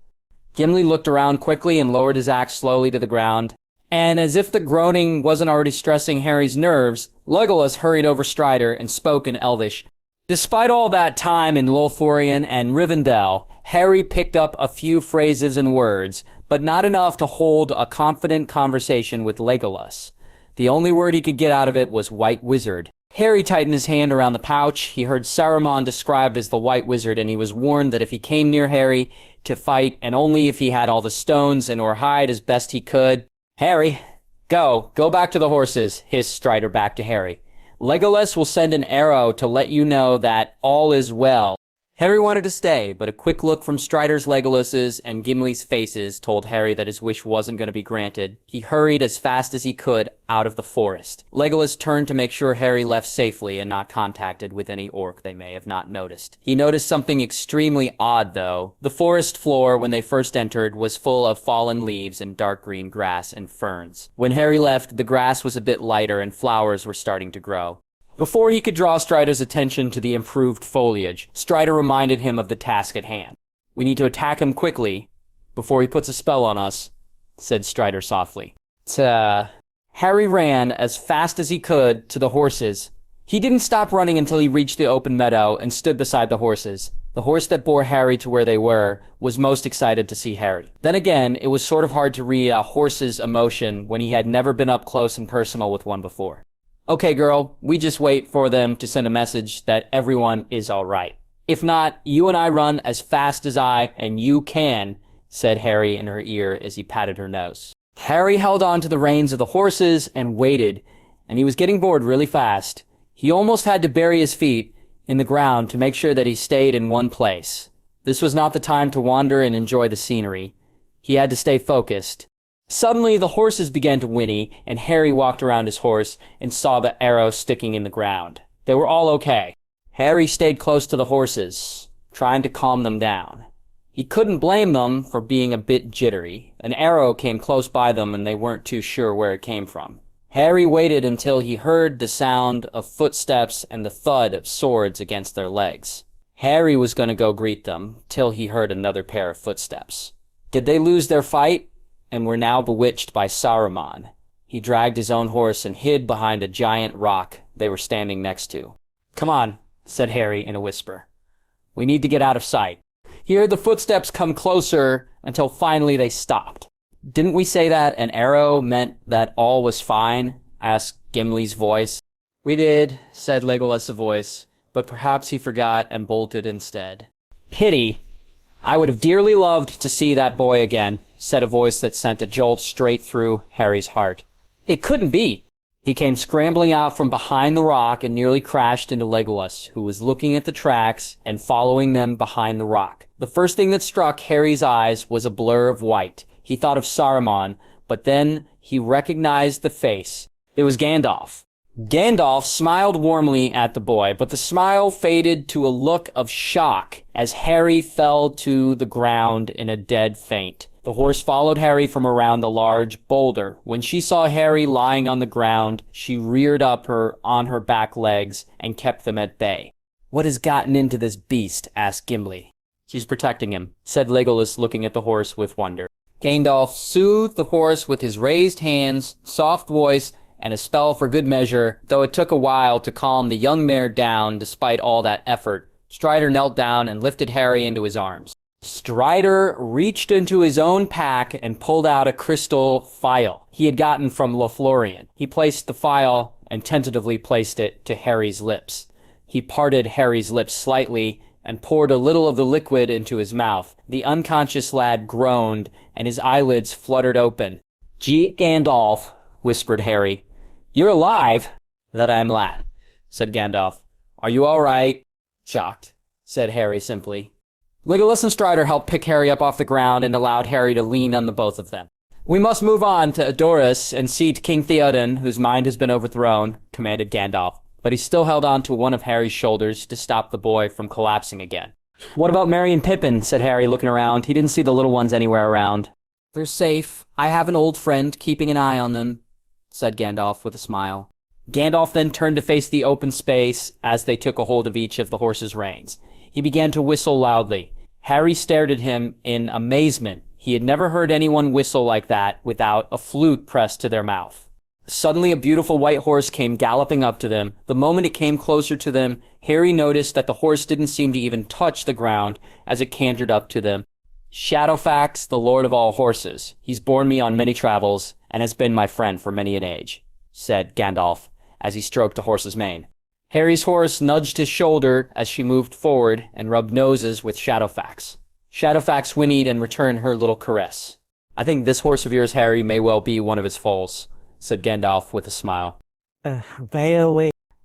Gimli looked around quickly and lowered his axe slowly to the ground. And as if the groaning wasn't already stressing Harry's nerves, Legolas hurried over Strider and spoke in Elvish. Despite all that time in Lothlorien and Rivendell, Harry picked up a few phrases and words, but not enough to hold a confident conversation with Legolas. The only word he could get out of it was White Wizard. Harry tightened his hand around the pouch. He heard Saruman described as the White Wizard, and he was warned that if he came near Harry to fight, and only if he had all the stones and or hide as best he could. "Harry, go back to the horses," hissed Strider back to Harry. "Legolas will send an arrow to let you know that all is well." Harry wanted to stay, but a quick look from Strider's, Legolas's, and Gimli's faces told Harry that his wish wasn't going to be granted. He hurried as fast as he could out of the forest. Legolas turned to make sure Harry left safely and not contacted with any orc they may have not noticed. He noticed something extremely odd, though. The forest floor, when they first entered, was full of fallen leaves and dark green grass and ferns. When Harry left, the grass was a bit lighter and flowers were starting to grow. Before he could draw Strider's attention to the improved foliage, Strider reminded him of the task at hand. "We need to attack him quickly, before he puts a spell on us," said Strider softly. Harry ran as fast as he could to the horses. He didn't stop running until he reached the open meadow and stood beside the horses. The horse that bore Harry to where they were was most excited to see Harry. Then again, it was sort of hard to read a horse's emotion when he had never been up close and personal with one before. "Okay, girl, we just wait for them to send a message that everyone is all right. If not, you and I run as fast as and you can," said Harry in her ear as he patted her nose. Harry held on to the reins of the horses and waited, and he was getting bored really fast. He almost had to bury his feet in the ground to make sure that he stayed in one place. This was not the time to wander and enjoy the scenery. He had to stay focused. Suddenly, the horses began to whinny, and Harry walked around his horse and saw the arrow sticking in the ground. They were all okay. Harry stayed close to the horses, trying to calm them down. He couldn't blame them for being a bit jittery. An arrow came close by them, and they weren't too sure where it came from. Harry waited until he heard the sound of footsteps and the thud of swords against their legs. Harry was going to go greet them, till he heard another pair of footsteps. Did they lose their fight, and were now bewitched by Saruman? He dragged his own horse and hid behind a giant rock they were standing next to. "Come on," said Harry in a whisper. "We need to get out of sight." He heard the footsteps come closer until finally they stopped. "Didn't we say that an arrow meant that all was fine?" asked Gimli's voice. "We did," said Legolas' voice, "but perhaps he forgot and bolted instead." "Pity. I would have dearly loved to see that boy again," said a voice that sent a jolt straight through Harry's heart. "It couldn't be." He came scrambling out from behind the rock and nearly crashed into Legolas, who was looking at the tracks and following them behind the rock. The first thing that struck Harry's eyes was a blur of white. He thought of Saruman, but then he recognized the face. It was Gandalf. Gandalf smiled warmly at the boy, but the smile faded to a look of shock as Harry fell to the ground in a dead faint. The horse followed Harry from around the large boulder. When she saw Harry lying on the ground, she reared up on her back legs and kept them at bay. "What has gotten into this beast?" asked Gimli. "She's protecting him," said Legolas, looking at the horse with wonder. Gandalf soothed the horse with his raised hands, soft voice, and a spell for good measure, though it took a while to calm the young mare down despite all that effort. Strider knelt down and lifted Harry into his arms. Strider reached into his own pack and pulled out a crystal phial he had gotten from Lorien. He placed the phial and tentatively placed it to Harry's lips. He parted Harry's lips slightly and poured a little of the liquid into his mouth. The unconscious lad groaned, and his eyelids fluttered open. "Gee, Gandalf," whispered Harry. "You're alive?" "That I'm, lad," said Gandalf. "Are you all right?" "Shocked," said Harry simply. Legolas and Strider helped pick Harry up off the ground and allowed Harry to lean on the both of them. "We must move on to Edoras and see to King Theoden, whose mind has been overthrown," commanded Gandalf, but he still held on to one of Harry's shoulders to stop the boy from collapsing again. "What about Merry and Pippin?" said Harry, looking around. He didn't see the little ones anywhere around. "They're safe. I have an old friend keeping an eye on them," said Gandalf with a smile. Gandalf then turned to face the open space as they took a hold of each of the horse's reins. He began to whistle loudly. Harry stared at him in amazement. He had never heard anyone whistle like that without a flute pressed to their mouth. Suddenly, a beautiful white horse came galloping up to them. The moment it came closer to them, Harry noticed that the horse didn't seem to even touch the ground as it cantered up to them. "Shadowfax, the lord of all horses. He's borne me on many travels, and has been my friend for many an age," said Gandalf, as he stroked the horse's mane. Harry's horse nudged his shoulder as she moved forward and rubbed noses with Shadowfax. Shadowfax whinnied and returned her little caress. "I think this horse of yours, Harry, may well be one of his foals," said Gandalf with a smile.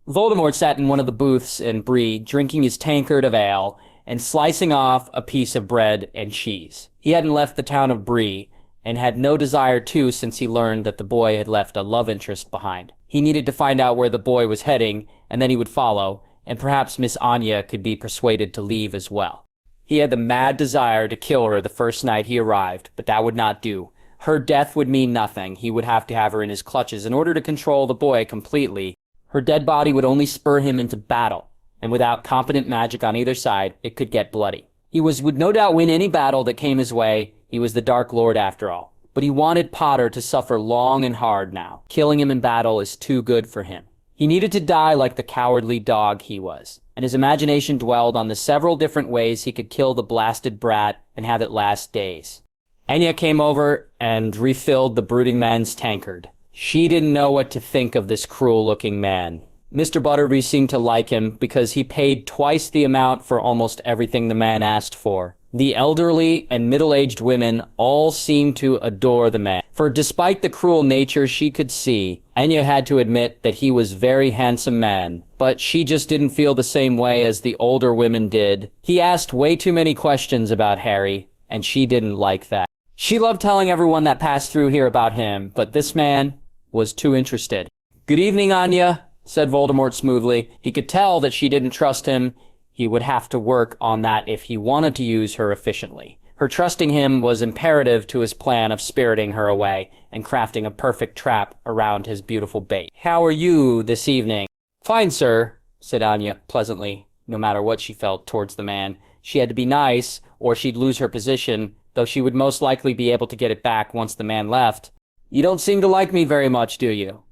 Voldemort sat in one of the booths in Bree, drinking his tankard of ale and slicing off a piece of bread and cheese. He hadn't left the town of Bree, and had no desire to since he learned that the boy had left a love interest behind. He needed to find out where the boy was heading, and then he would follow, and perhaps Miss Anya could be persuaded to leave as well. He had the mad desire to kill her the first night he arrived, but that would not do. Her death would mean nothing. He would have to have her in his clutches in order to control the boy completely. Her dead body would only spur him into battle, and without competent magic on either side, it could get bloody. He would no doubt win any battle that came his way. He was the Dark Lord after all. But he wanted Potter to suffer long and hard now. Killing him in battle is too good for him. He needed to die like the cowardly dog he was, and his imagination dwelled on the several different ways he could kill the blasted brat and have it last days. Anya came over and refilled the brooding man's tankard. She didn't know what to think of this cruel-looking man. Mr. Butterby seemed to like him because he paid twice the amount for almost everything the man asked for. The elderly and middle-aged women all seemed to adore the man, for despite the cruel nature she could see, Anya had to admit that he was a very handsome man, but she just didn't feel the same way as the older women did. He asked way too many questions about Harry, and she didn't like that. She loved telling everyone that passed through here about him, but this man was too interested. "Good evening, Anya," said Voldemort smoothly. He could tell that she didn't trust him. He would have to work on that if he wanted to use her efficiently. Her trusting him was imperative to his plan of spiriting her away and crafting a perfect trap around his beautiful bait. "How are you this evening?" "Fine, sir," said Anya pleasantly. No matter what she felt towards the man, she had to be nice or she'd lose her position, though she would most likely be able to get it back once the man left. "You don't seem to like me very much, do you?"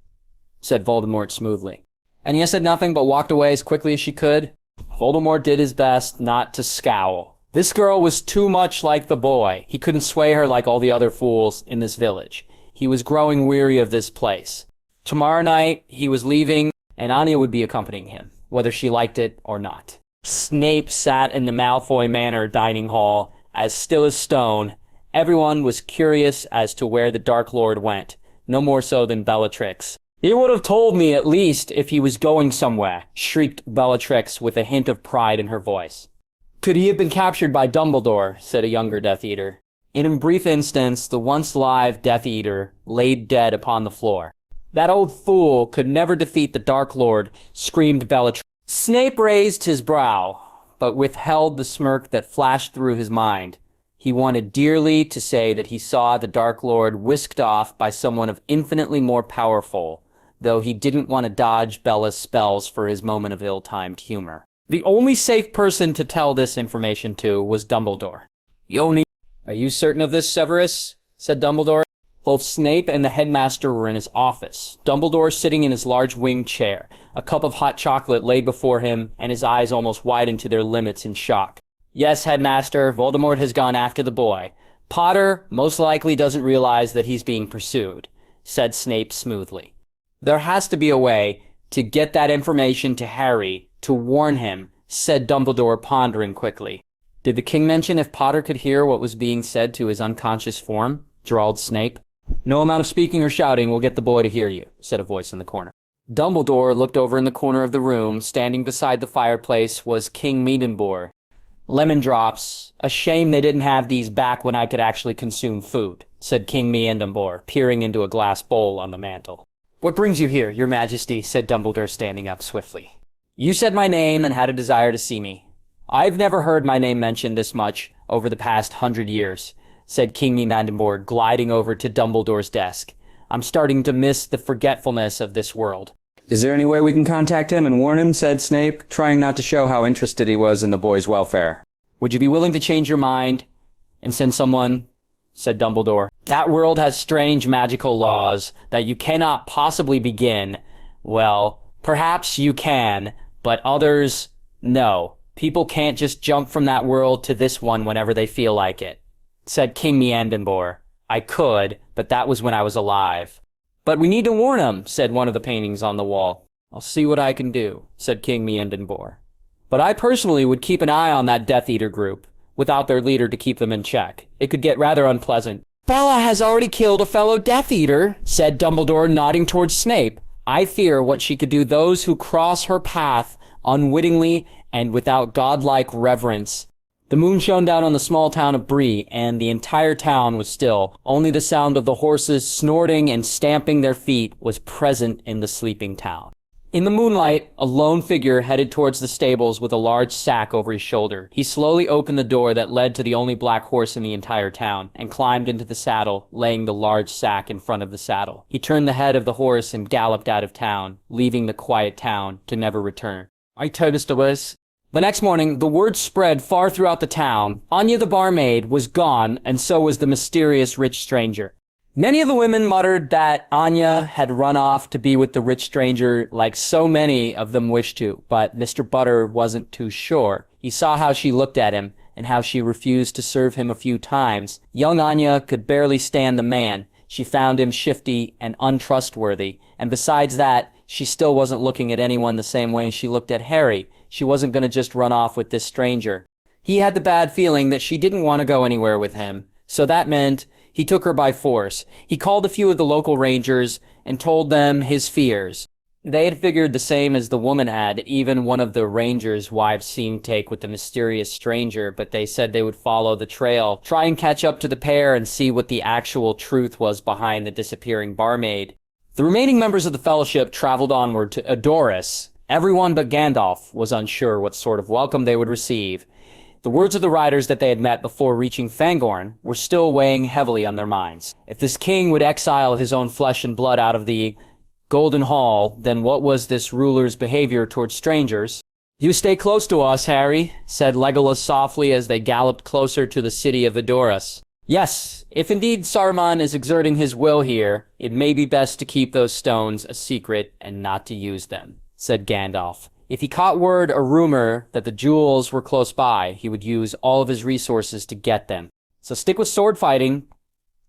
said Voldemort smoothly. Anya said nothing but walked away as quickly as she could. Voldemort did his best not to scowl. This girl was too much like the boy. He couldn't sway her like all the other fools in this village. He was growing weary of this place. Tomorrow night, he was leaving, and Anya would be accompanying him, whether she liked it or not. Snape sat in the Malfoy Manor dining hall, as still as stone. Everyone was curious as to where the Dark Lord went, no more so than Bellatrix. "He would have told me at least if he was going somewhere," shrieked Bellatrix with a hint of pride in her voice. "Could he have been captured by Dumbledore?" said a younger Death Eater. In a brief instance, the once live Death Eater laid dead upon the floor. "That old fool could never defeat the Dark Lord," screamed Bellatrix. Snape raised his brow, but withheld the smirk that flashed through his mind. He wanted dearly to say that he saw the Dark Lord whisked off by someone of infinitely more powerful, though he didn't want to dodge Bella's spells for his moment of ill-timed humor. The only safe person to tell this information to was Dumbledore. "Are you certain of this, Severus?" said Dumbledore. Both Snape and the headmaster were in his office, Dumbledore sitting in his large winged chair, a cup of hot chocolate laid before him, and his eyes almost widened to their limits in shock. "Yes, headmaster, Voldemort has gone after the boy. Potter most likely doesn't realize that he's being pursued," said Snape smoothly. "There has to be a way to get that information to Harry, to warn him," said Dumbledore, pondering quickly. "Did the king mention if Potter could hear what was being said to his unconscious form?" drawled Snape. "No amount of speaking or shouting will get the boy to hear you," said a voice in the corner. Dumbledore looked over in the corner of the room. Standing beside the fireplace was King Medinbor. "Lemon drops. A shame they didn't have these back when I could actually consume food," said King Medinbor, peering into a glass bowl on the mantel. "What brings you here, your majesty?" said Dumbledore, standing up swiftly. "You said my name and had a desire to see me. I've never heard my name mentioned this much over the past 100 years, said King Medinbor, gliding over to Dumbledore's desk. "I'm starting to miss the forgetfulness of this world." "Is there any way we can contact him and warn him?" said Snape, trying not to show how interested he was in the boy's welfare. "Would you be willing to change your mind and send someone?" said Dumbledore. "That world has strange magical laws that you cannot possibly begin. Well, perhaps you can, but others, no. People can't just jump from that world to this one whenever they feel like it," said King Medinbor. "I could, but that was when I was alive." "But we need to warn him," said one of the paintings on the wall. "I'll see what I can do," said King Medinbor. "But I personally would keep an eye on that Death Eater group, without their leader to keep them in check. It could get rather unpleasant." "Bella has already killed a fellow Death Eater," said Dumbledore, nodding towards Snape. "I fear what she could do those who cross her path unwittingly and without godlike reverence." The moon shone down on the small town of Bree, and the entire town was still. Only the sound of the horses snorting and stamping their feet was present in the sleeping town. In the moonlight, a lone figure headed towards the stables with a large sack over his shoulder. He slowly opened the door that led to the only black horse in the entire town, and climbed into the saddle, laying the large sack in front of the saddle. He turned the head of the horse and galloped out of town, leaving the quiet town to never return. "I told the was." The next morning, the word spread far throughout the town. Anya the barmaid was gone, and so was the mysterious rich stranger. Many of the women muttered that Anya had run off to be with the rich stranger like so many of them wished to, but Mr. Butter wasn't too sure. He saw how she looked at him, and how she refused to serve him a few times. Young Anya could barely stand the man. She found him shifty and untrustworthy, and besides that, she still wasn't looking at anyone the same way she looked at Harry. She wasn't going to just run off with this stranger. He had the bad feeling that she didn't want to go anywhere with him, so that meant he took her by force. He called a few of the local rangers and told them his fears. They had figured the same as the woman had. Even one of the rangers' wives seemed to take with the mysterious stranger, but they said they would follow the trail, try and catch up to the pair and see what the actual truth was behind the disappearing barmaid. The remaining members of the Fellowship traveled onward to Edoras. Everyone but Gandalf was unsure what sort of welcome they would receive. The words of the riders that they had met before reaching Fangorn were still weighing heavily on their minds. If this king would exile his own flesh and blood out of the Golden Hall, then what was this ruler's behavior towards strangers? "You stay close to us, Harry," said Legolas softly as they galloped closer to the city of Edoras. "Yes, if indeed Saruman is exerting his will here, it may be best to keep those stones a secret and not to use them," said Gandalf. If he caught word or rumor that the jewels were close by, he would use all of his resources to get them. "So stick with sword fighting,"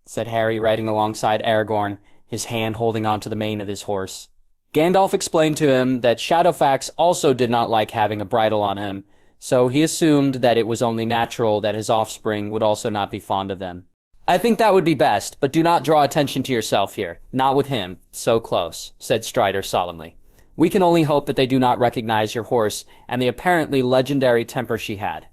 said Harry, riding alongside Aragorn, his hand holding onto the mane of his horse. Gandalf explained to him that Shadowfax also did not like having a bridle on him, so he assumed that it was only natural that his offspring would also not be fond of them. "I think that would be best, but do not draw attention to yourself here. Not with him, so close," said Strider solemnly. "We can only hope that they do not recognize your horse and the apparently legendary temper she had.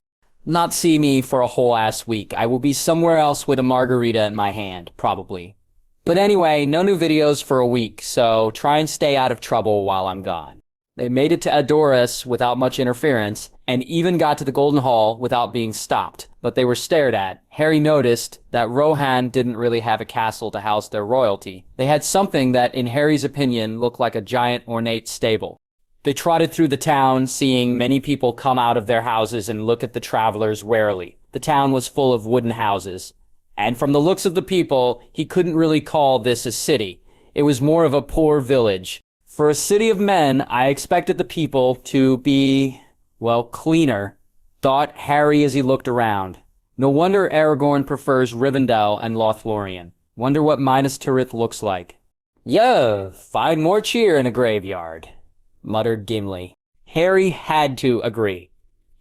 Not see me for a whole ass week. I will be somewhere else with a margarita in my hand, probably. But anyway, no new videos for a week, so try and stay out of trouble while I'm gone." They made it to Edoras without much interference, and even got to the Golden Hall without being stopped, but they were stared at. Harry noticed that Rohan didn't really have a castle to house their royalty. They had something that, in Harry's opinion, looked like a giant ornate stable. They trotted through the town, seeing many people come out of their houses and look at the travelers warily. The town was full of wooden houses, and from the looks of the people, he couldn't really call this a city. It was more of a poor village. For a city of men, I expected the people to be, well, cleaner, thought Harry as he looked around. No wonder Aragorn prefers Rivendell and Lothlorien. Wonder what Minas Tirith looks like. "Yo, find more cheer in a graveyard," muttered Gimli. Harry had to agree.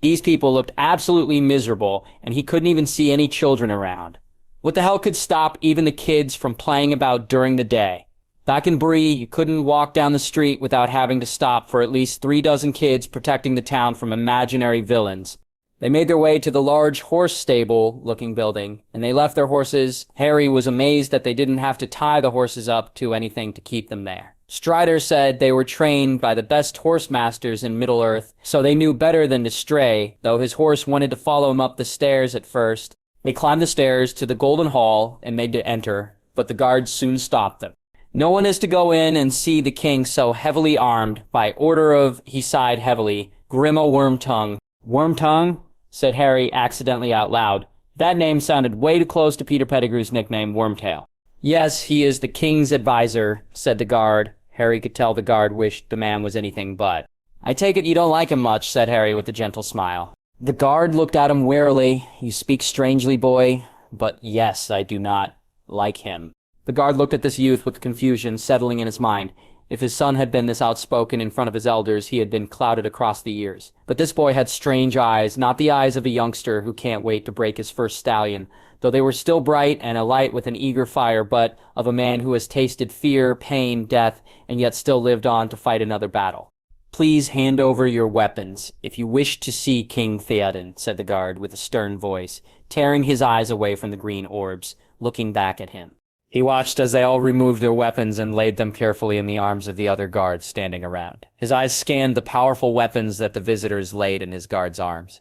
These people looked absolutely miserable, and he couldn't even see any children around. What the hell could stop even the kids from playing about during the day? Back in Bree, you couldn't walk down the street without having to stop for at least 36 kids protecting the town from imaginary villains. They made their way to the large horse stable-looking building, and they left their horses. Harry was amazed that they didn't have to tie the horses up to anything to keep them there. Strider said they were trained by the best horse masters in Middle-earth, so they knew better than to stray, though his horse wanted to follow him up the stairs at first. They climbed the stairs to the Golden Hall and made to enter, but the guards soon stopped them. "No one is to go in and see the king so heavily armed, by order of," he sighed heavily, "Grima Wormtongue." "Wormtongue?" said Harry accidentally out loud. That name sounded way too close to Peter Pettigrew's nickname, Wormtail. "Yes, he is the king's advisor," said the guard. Harry could tell the guard wished the man was anything but. "I take it you don't like him much," said Harry with a gentle smile. The guard looked at him warily. "You speak strangely, boy, but yes, I do not like him." The guard looked at this youth with confusion settling in his mind. If his son had been this outspoken in front of his elders, he had been clouded across the years. But this boy had strange eyes, not the eyes of a youngster who can't wait to break his first stallion, though they were still bright and alight with an eager fire, but of a man who has tasted fear, pain, death, and yet still lived on to fight another battle. "Please hand over your weapons, if you wish to see King Theoden," said the guard with a stern voice, tearing his eyes away from the green orbs, looking back at him. He watched as they all removed their weapons and laid them carefully in the arms of the other guards standing around. His eyes scanned the powerful weapons that the visitors laid in his guards' arms,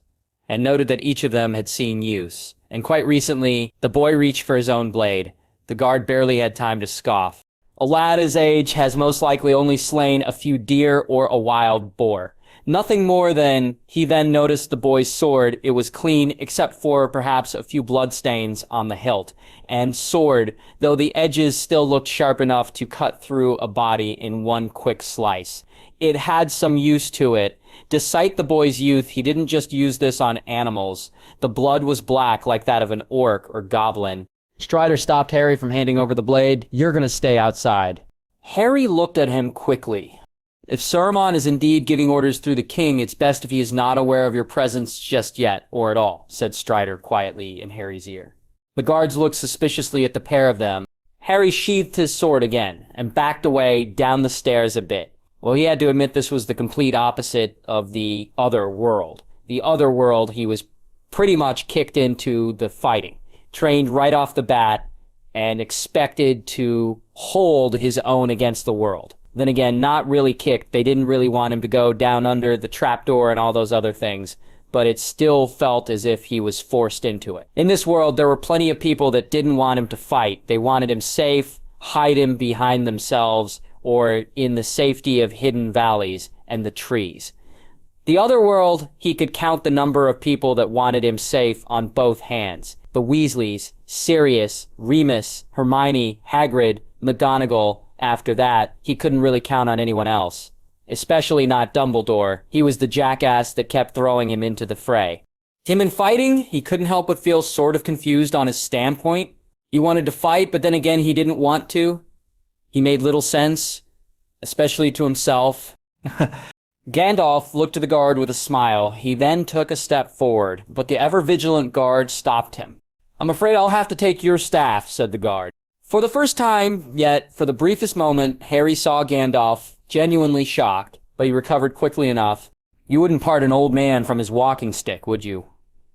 and noted that each of them had seen use. And quite recently, the boy reached for his own blade. The guard barely had time to scoff. "A lad his age has most likely only slain a few deer or a wild boar. Nothing more than," he then noticed the boy's sword. It was clean, except for perhaps a few bloodstains on the hilt. And sword, though the edges still looked sharp enough to cut through a body in one quick slice. It had some use to it. Despite the boy's youth, he didn't just use this on animals. The blood was black like that of an orc or goblin. Strider stopped Harry from handing over the blade. "You're gonna stay outside." Harry looked at him quickly. If Saruman is indeed giving orders through the king, it's best if he is not aware of your presence just yet, or at all, said Strider quietly in Harry's ear. The guards looked suspiciously at the pair of them. Harry sheathed his sword again, and backed away down the stairs a bit. Well, he had to admit this was the complete opposite of the other world. The other world, he was pretty much kicked into the fighting, trained right off the bat, and expected to hold his own against the world. Then again, not really kicked. They didn't really want him to go down under the trapdoor and all those other things, but it still felt as if he was forced into it. In this world, there were plenty of people that didn't want him to fight. They wanted him safe, hide him behind themselves, or in the safety of hidden valleys and the trees. The other world, he could count the number of people that wanted him safe on both hands. The Weasleys, Sirius, Remus, Hermione, Hagrid, McGonagall. After that, he couldn't really count on anyone else. Especially not Dumbledore. He was the jackass that kept throwing him into the fray. Him in fighting, he couldn't help but feel sort of confused on his standpoint. He wanted to fight, but then again, he didn't want to. He made little sense, especially to himself. Gandalf looked to the guard with a smile. He then took a step forward, but the ever-vigilant guard stopped him. "I'm afraid I'll have to take your staff," said the guard. For the first time, yet for the briefest moment, Harry saw Gandalf, genuinely shocked, but he recovered quickly enough. "You wouldn't part an old man from his walking stick, would you?"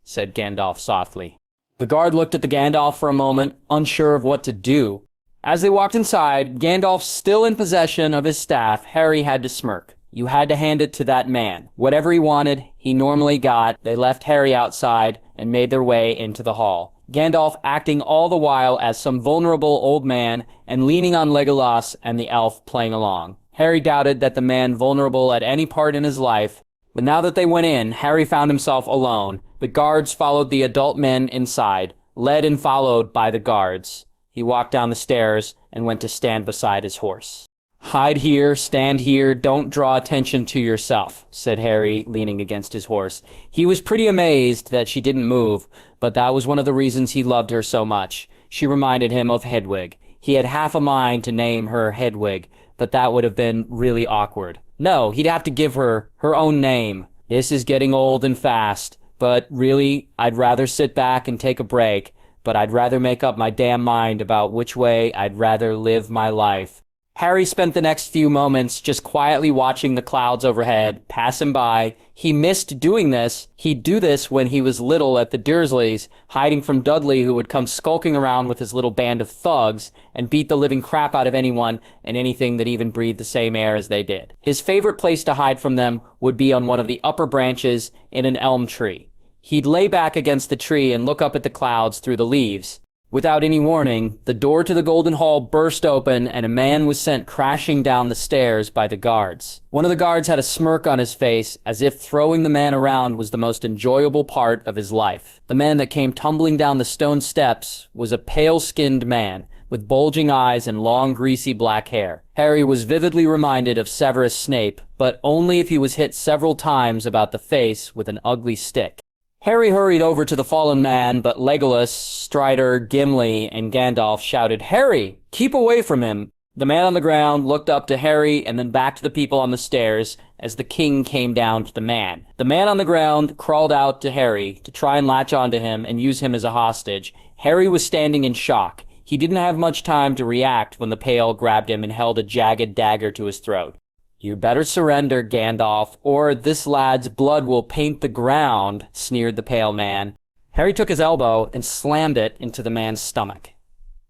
said Gandalf softly. The guard looked at the Gandalf for a moment, unsure of what to do. As they walked inside, Gandalf still in possession of his staff, Harry had to smirk. You had to hand it to that man. Whatever he wanted, he normally got. They left Harry outside and made their way into the hall. Gandalf acting all the while as some vulnerable old man and leaning on Legolas and the elf playing along. Harry doubted that the man vulnerable at any part in his life, but now that they went in, Harry found himself alone. The guards followed the adult men inside, led and followed by the guards. He walked down the stairs and went to stand beside his horse. "Hide here, stand here, don't draw attention to yourself," said Harry, leaning against his horse. He was pretty amazed that she didn't move, but that was one of the reasons he loved her so much. She reminded him of Hedwig. He had half a mind to name her Hedwig, but that would have been really awkward. No, he'd have to give her her own name. This is getting old and fast, but really, I'd rather sit back and take a break, but I'd rather make up my damn mind about which way I'd rather live my life. Harry spent the next few moments just quietly watching the clouds overhead pass him by. He missed doing this. He'd do this when he was little at the Dursleys, hiding from Dudley, who would come skulking around with his little band of thugs and beat the living crap out of anyone and anything that even breathed the same air as they did. His favorite place to hide from them would be on one of the upper branches in an elm tree. He'd lay back against the tree and look up at the clouds through the leaves. Without any warning, the door to the Golden Hall burst open and a man was sent crashing down the stairs by the guards. One of the guards had a smirk on his face, as if throwing the man around was the most enjoyable part of his life. The man that came tumbling down the stone steps was a pale-skinned man, with bulging eyes and long, greasy black hair. Harry was vividly reminded of Severus Snape, but only if he was hit several times about the face with an ugly stick. Harry hurried over to the fallen man, but Legolas, Strider, Gimli, and Gandalf shouted, "Harry, keep away from him!" The man on the ground looked up to Harry and then back to the people on the stairs as the king came down to the man. The man on the ground crawled out to Harry to try and latch onto him and use him as a hostage. Harry was standing in shock. He didn't have much time to react when the Pale grabbed him and held a jagged dagger to his throat. "You better surrender, Gandalf, or this lad's blood will paint the ground," sneered the Pale man. Harry took his elbow and slammed it into the man's stomach.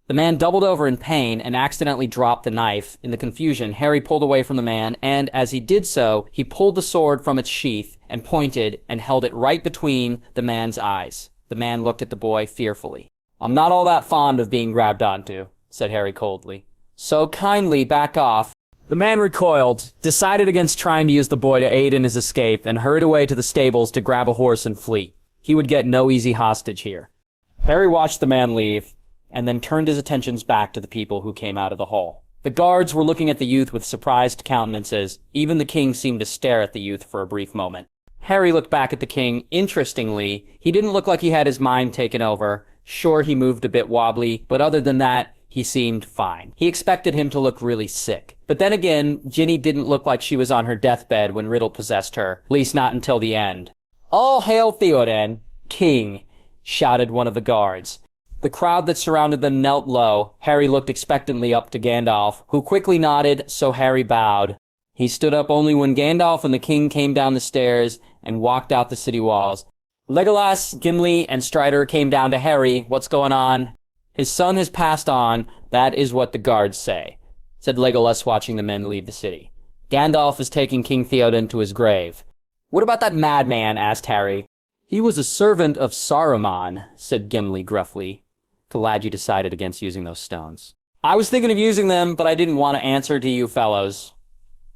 The man doubled over in pain and accidentally dropped the knife. In the confusion, Harry pulled away from the man, and as he did so, he pulled the sword from its sheath and pointed and held it right between the man's eyes. The man looked at the boy fearfully. "I'm not all that fond of being grabbed onto," said Harry coldly. "So kindly back off." The man recoiled, decided against trying to use the boy to aid in his escape, and hurried away to the stables to grab a horse and flee. He would get no easy hostage here. Harry watched the man leave, and then turned his attentions back to the people who came out of the hall. The guards were looking at the youth with surprised countenances. Even the king seemed to stare at the youth for a brief moment. Harry looked back at the king. Interestingly, he didn't look like he had his mind taken over. Sure, he moved a bit wobbly, but other than that, he seemed fine. He expected him to look really sick. But then again, Ginny didn't look like she was on her deathbed when Riddle possessed her, at least not until the end. "All hail Theoden, King," shouted one of the guards. The crowd that surrounded them knelt low. Harry looked expectantly up to Gandalf, who quickly nodded, so Harry bowed. He stood up only when Gandalf and the king came down the stairs and walked out the city walls. Legolas, Gimli, and Strider came down to Harry. "What's going on?" "His son has passed on, that is what the guards say," said Legolas, watching the men leave the city. "Gandalf is taking King Theoden to his grave." "What about that madman?" asked Harry. "He was a servant of Saruman," said Gimli gruffly. "Glad you decided against using those stones." "I was thinking of using them, but I didn't want to answer to you fellows,"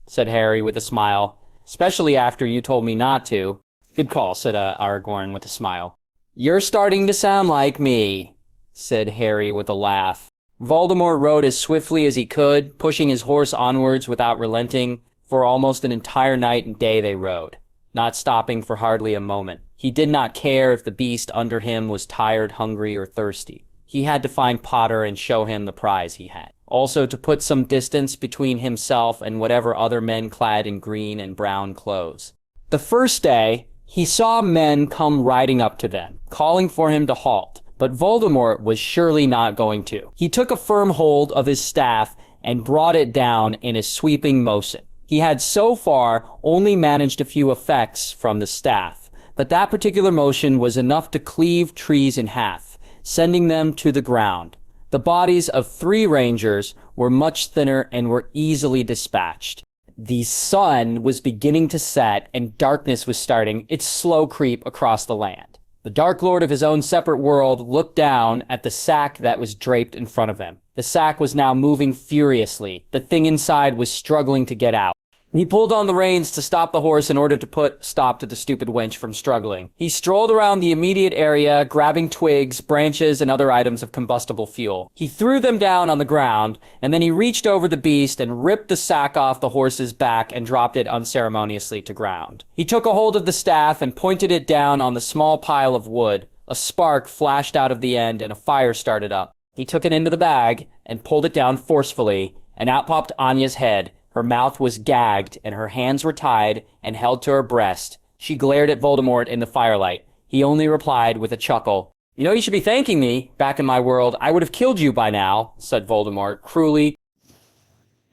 said Harry with a smile, "especially after you told me not to." "Good call," said Aragorn with a smile. "You're starting to sound like me," said Harry with a laugh. Voldemort rode as swiftly as he could, pushing his horse onwards without relenting. For almost an entire night and day they rode, not stopping for hardly a moment. He did not care if the beast under him was tired, hungry, or thirsty. He had to find Potter and show him the prize he had. Also to put some distance between himself and whatever other men clad in green and brown clothes. The first day, he saw men come riding up to them, calling for him to halt, but Voldemort was surely not going to. He took a firm hold of his staff and brought it down in a sweeping motion. He had so far only managed a few effects from the staff, but that particular motion was enough to cleave trees in half, sending them to the ground. The bodies of 3 rangers were much thinner and were easily dispatched. The sun was beginning to set and darkness was starting its slow creep across the land. The Dark Lord of his own separate world looked down at the sack that was draped in front of him. The sack was now moving furiously. The thing inside was struggling to get out. He pulled on the reins to stop the horse in order to put stop to the stupid wench from struggling. He strolled around the immediate area, grabbing twigs, branches, and other items of combustible fuel. He threw them down on the ground, and then he reached over the beast and ripped the sack off the horse's back and dropped it unceremoniously to ground. He took a hold of the staff and pointed it down on the small pile of wood. A spark flashed out of the end and a fire started up. He took it into the bag and pulled it down forcefully, and out popped Anya's head. Her mouth was gagged, and her hands were tied and held to her breast. She glared at Voldemort in the firelight. He only replied with a chuckle. "You know, you should be thanking me. Back in my world, I would have killed you by now," said Voldemort cruelly.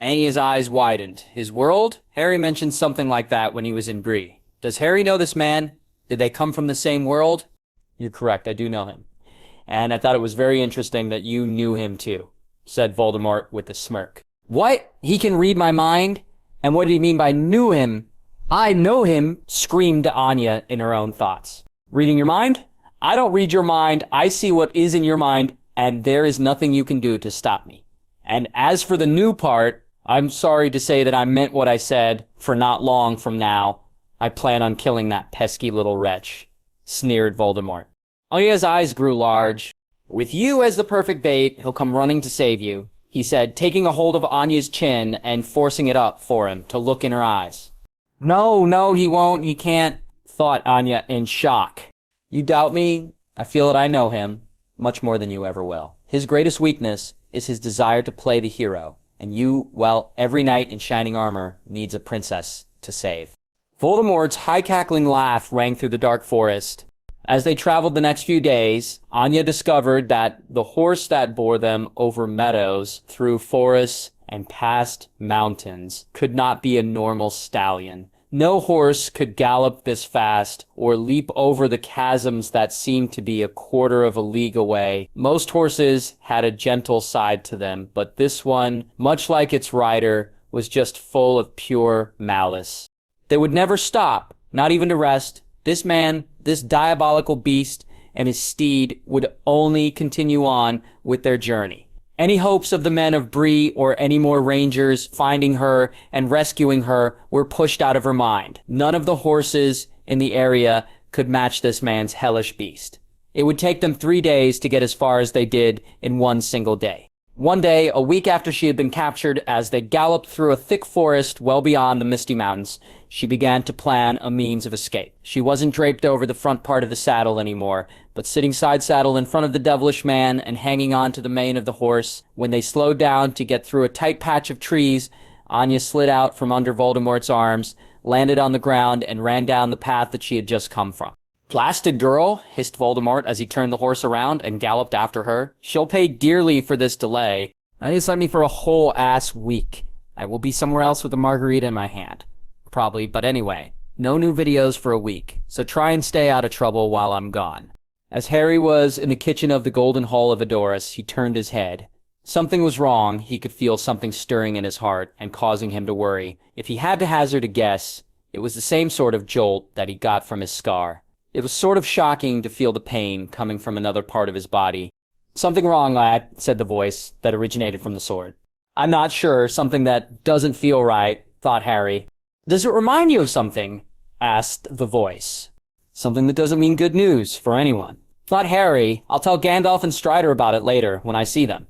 Anya's eyes widened. His world? Harry mentioned something like that when he was in Bree. Does Harry know this man? Did they come from the same world? You're correct, I do know him. And I thought it was very interesting that you knew him too, said Voldemort with a smirk. What? He can read my mind? And what did he mean by knew him? I know him, screamed Anya in her own thoughts. Reading your mind? I don't read your mind. I see what is in your mind, and there is nothing you can do to stop me. And as for the new part, I'm sorry to say that I meant what I said, for not long from now, I plan on killing that pesky little wretch, sneered Voldemort. Anya's eyes grew large. With you as the perfect bait, he'll come running to save you, he said, taking a hold of Anya's chin and forcing it up for him to look in her eyes. No, he won't, he can't, thought Anya in shock. You doubt me? I feel that I know him, much more than you ever will. His greatest weakness is his desire to play the hero, and you, well, every knight in shining armor needs a princess to save. Voldemort's high cackling laugh rang through the dark forest. As they traveled the next few days, Anya discovered that the horse that bore them over meadows, through forests, and past mountains could not be a normal stallion. No horse could gallop this fast or leap over the chasms that seemed to be a quarter of a league away. Most horses had a gentle side to them, but this one, much like its rider, was just full of pure malice. They would never stop, not even to rest. This man, this diabolical beast, and his steed would only continue on with their journey. Any hopes of the men of Bree or any more rangers finding her and rescuing her were pushed out of her mind. None of the horses in the area could match this man's hellish beast. It would take them 3 days to get as far as they did in one single day. One day, a week after she had been captured, as they galloped through a thick forest well beyond the Misty Mountains, she began to plan a means of escape. She wasn't draped over the front part of the saddle anymore, but sitting side saddle in front of the devilish man and hanging on to the mane of the horse. When they slowed down to get through a tight patch of trees, Anya slid out from under Voldemort's arms, landed on the ground, and ran down the path that she had just come from. "Blasted girl," hissed Voldemort as he turned the horse around and galloped after her. "She'll pay dearly for this delay. Now just let me for a whole ass week. I will be somewhere else with a margarita in my hand. Probably, but anyway, no new videos for a week, so try and stay out of trouble while I'm gone." As Harry was in the kitchen of the Golden Hall of Edoras, he turned his head. Something was wrong. He could feel something stirring in his heart and causing him to worry. If he had to hazard a guess, it was the same sort of jolt that he got from his scar. It was sort of shocking to feel the pain coming from another part of his body. "Something wrong, lad," said the voice that originated from the sword. "I'm not sure. Something that doesn't feel right," thought Harry. "Does it remind you of something?" asked the voice. "Something that doesn't mean good news for anyone," thought Harry. "I'll tell Gandalf and Strider about it later when I see them."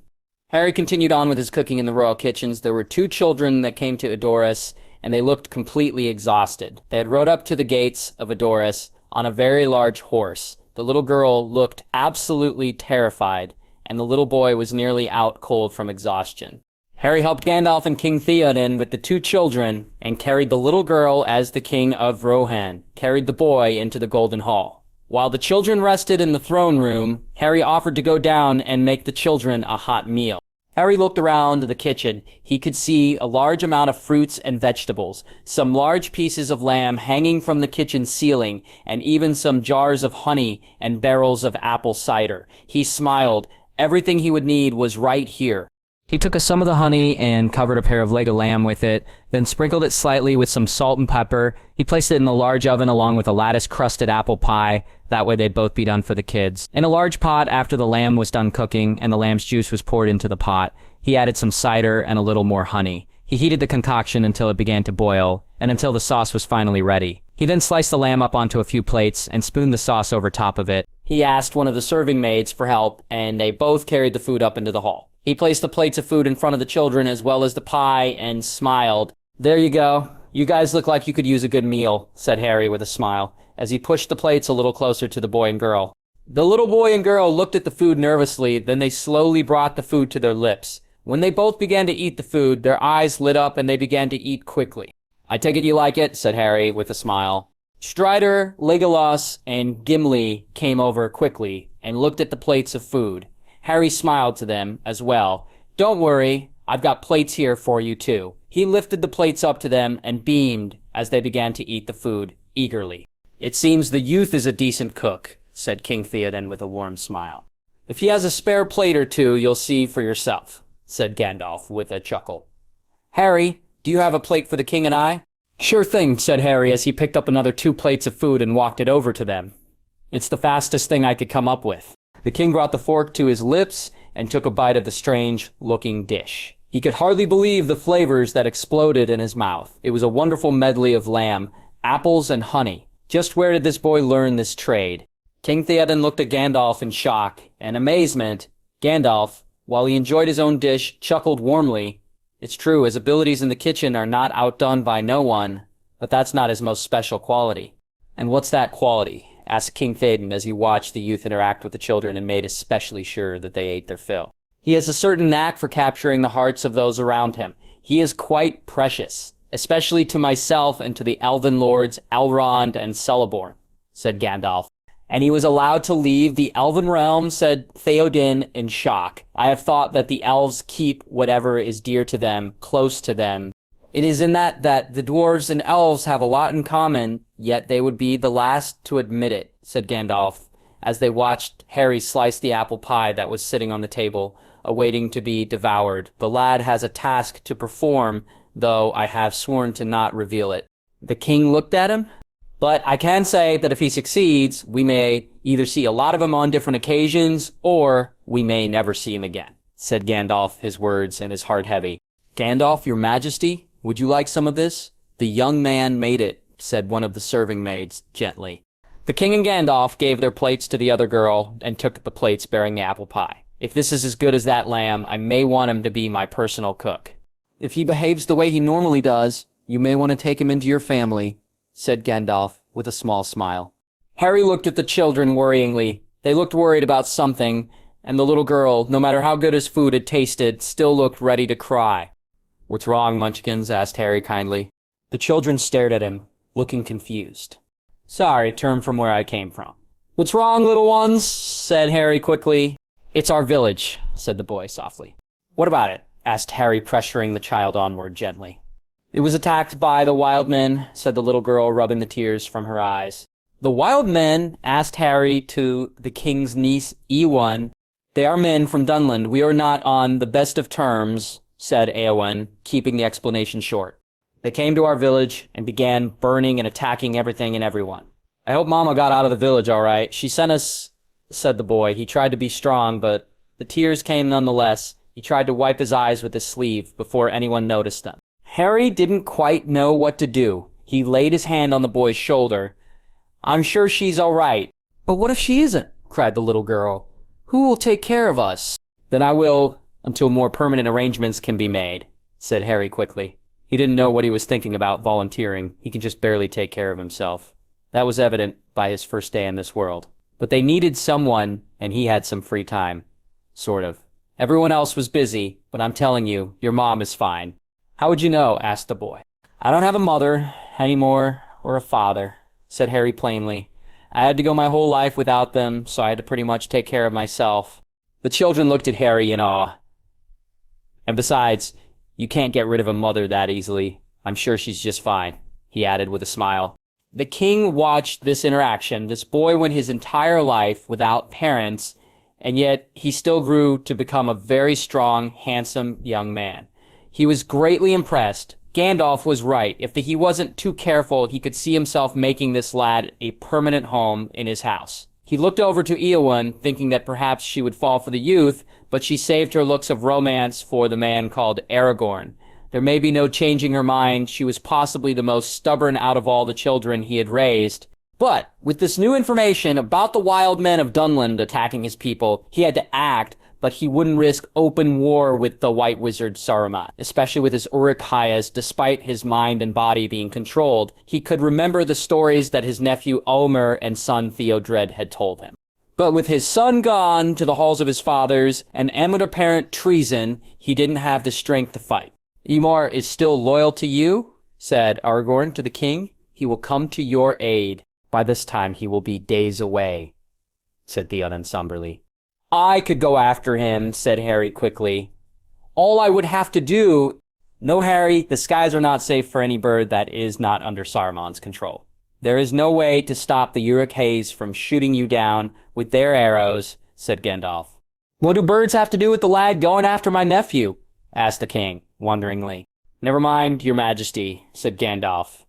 Harry continued on with his cooking in the royal kitchens. There were 2 children that came to Edoras, and they looked completely exhausted. They had rode up to the gates of Edoras on a very large horse. The little girl looked absolutely terrified, and the little boy was nearly out cold from exhaustion. Harry helped Gandalf and King Theoden with the 2 children, and carried the little girl as the King of Rohan carried the boy into the Golden Hall. While the children rested in the throne room, Harry offered to go down and make the children a hot meal. Harry looked around the kitchen. He could see a large amount of fruits and vegetables, some large pieces of lamb hanging from the kitchen ceiling, and even some jars of honey and barrels of apple cider. He smiled. Everything he would need was right here. He took some of the honey and covered a pair of leg of lamb with it, then sprinkled it slightly with some salt and pepper. He placed it in the large oven along with a lattice-crusted apple pie. That way they'd both be done for the kids. In a large pot, after the lamb was done cooking and the lamb's juice was poured into the pot, he added some cider and a little more honey. He heated the concoction until it began to boil, and until the sauce was finally ready. He then sliced the lamb up onto a few plates and spooned the sauce over top of it. He asked one of the serving maids for help, and they both carried the food up into the hall. He placed the plates of food in front of the children as well as the pie and smiled. "There you go. You guys look like you could use a good meal," said Harry with a smile, as he pushed the plates a little closer to the boy and girl. The little boy and girl looked at the food nervously, then they slowly brought the food to their lips. When they both began to eat the food, their eyes lit up and they began to eat quickly. "I take it you like it," said Harry with a smile. Strider, Legolas, and Gimli came over quickly and looked at the plates of food. Harry smiled to them as well. "Don't worry, I've got plates here for you too." He lifted the plates up to them and beamed as they began to eat the food eagerly. "It seems the youth is a decent cook," said King Theoden with a warm smile. "If he has a spare plate or two, you'll see for yourself," said Gandalf with a chuckle. "Harry, do you have a plate for the king and I?" "Sure thing," said Harry as he picked up another 2 plates of food and walked it over to them. "It's the fastest thing I could come up with." The king brought the fork to his lips and took a bite of the strange-looking dish. He could hardly believe the flavors that exploded in his mouth. It was a wonderful medley of lamb, apples, and honey. Just where did this boy learn this trade? King Theoden looked at Gandalf in shock and amazement. Gandalf, while he enjoyed his own dish, chuckled warmly. It's true, his abilities in the kitchen are not outdone by no one, but that's not his most special quality. "And what's that quality?" asked King Theoden as he watched the youth interact with the children and made especially sure that they ate their fill. "He has a certain knack for capturing the hearts of those around him. He is quite precious, especially to myself and to the elven lords Elrond and Celeborn," said Gandalf. "And he was allowed to leave the elven realm," said Theoden in shock. "I have thought that the elves keep whatever is dear to them close to them. It is in that the dwarves and elves have a lot in common, yet they would be the last to admit it," said Gandalf, as they watched Harry slice the apple pie that was sitting on the table, awaiting to be devoured. "The lad has a task to perform, though I have sworn to not reveal it." The king looked at him. "But I can say that if he succeeds, we may either see a lot of him on different occasions, or we may never see him again," said Gandalf, his words and his heart heavy. "Gandalf, your majesty, would you like some of this?" "The young man made it," said one of the serving maids gently. The king and Gandalf gave their plates to the other girl and took the plates bearing the apple pie. If this is as good as that lamb, I may want him to be my personal cook. If he behaves the way he normally does, you may want to take him into your family, said Gandalf with a small smile. Harry looked at the children worryingly. They looked worried about something, and the little girl, no matter how good his food had tasted, still looked ready to cry. What's wrong, Munchkins? Asked Harry kindly. The children stared at him, looking confused. Sorry, term from where I came from. What's wrong, little ones? Said Harry quickly. It's our village, said the boy softly. What about it? Asked Harry, pressuring the child onward gently. It was attacked by the wild men, said the little girl, rubbing the tears from her eyes. The wild men? Asked Harry to the king's niece, Eowyn. They are men from Dunland. We are not on the best of terms, said Eowyn, keeping the explanation short. They came to our village and began burning and attacking everything and everyone. I hope Mama got out of the village all right. She sent us, said the boy. He tried to be strong, but the tears came nonetheless. He tried to wipe his eyes with his sleeve before anyone noticed them. Harry didn't quite know what to do. He laid his hand on the boy's shoulder. I'm sure she's all right. But what if she isn't? Cried the little girl. Who will take care of us? Then I will, until more permanent arrangements can be made, said Harry quickly. He didn't know what he was thinking about volunteering. He could just barely take care of himself. That was evident by his first day in this world. But they needed someone, and he had some free time. Sort of. Everyone else was busy, but I'm telling you, your mom is fine. How would you know? Asked the boy. I don't have a mother anymore, or a father, said Harry plainly. I had to go my whole life without them, so I had to pretty much take care of myself. The children looked at Harry in awe. And besides, you can't get rid of a mother that easily. I'm sure she's just fine, he added with a smile. The king watched this interaction. This boy went his entire life without parents, and yet he still grew to become a very strong, handsome young man. He was greatly impressed. Gandalf was right. If he wasn't too careful, he could see himself making this lad a permanent home in his house. He looked over to Eowyn, thinking that perhaps she would fall for the youth, but she saved her looks of romance for the man called Aragorn. There may be no changing her mind. She was possibly the most stubborn out of all the children he had raised. But with this new information about the wild men of Dunland attacking his people, he had to act, but he wouldn't risk open war with the White Wizard Saruman, especially with his Uruk-haias. Despite his mind and body being controlled, he could remember the stories that his nephew Omer and son Theodred had told him. But with his son gone to the halls of his fathers and amid apparent treason, he didn't have the strength to fight. Eomer is still loyal to you, said Aragorn to the king. He will come to your aid. By this time he will be days away, said Theoden somberly. I could go after him, said Harry quickly. All I would have to do... No, Harry, the skies are not safe for any bird that is not under Saruman's control. There is no way to stop the Uruk-hais from shooting you down with their arrows, said Gandalf. What do birds have to do with the lad going after my nephew? Asked the king, wonderingly. Never mind, your majesty, said Gandalf.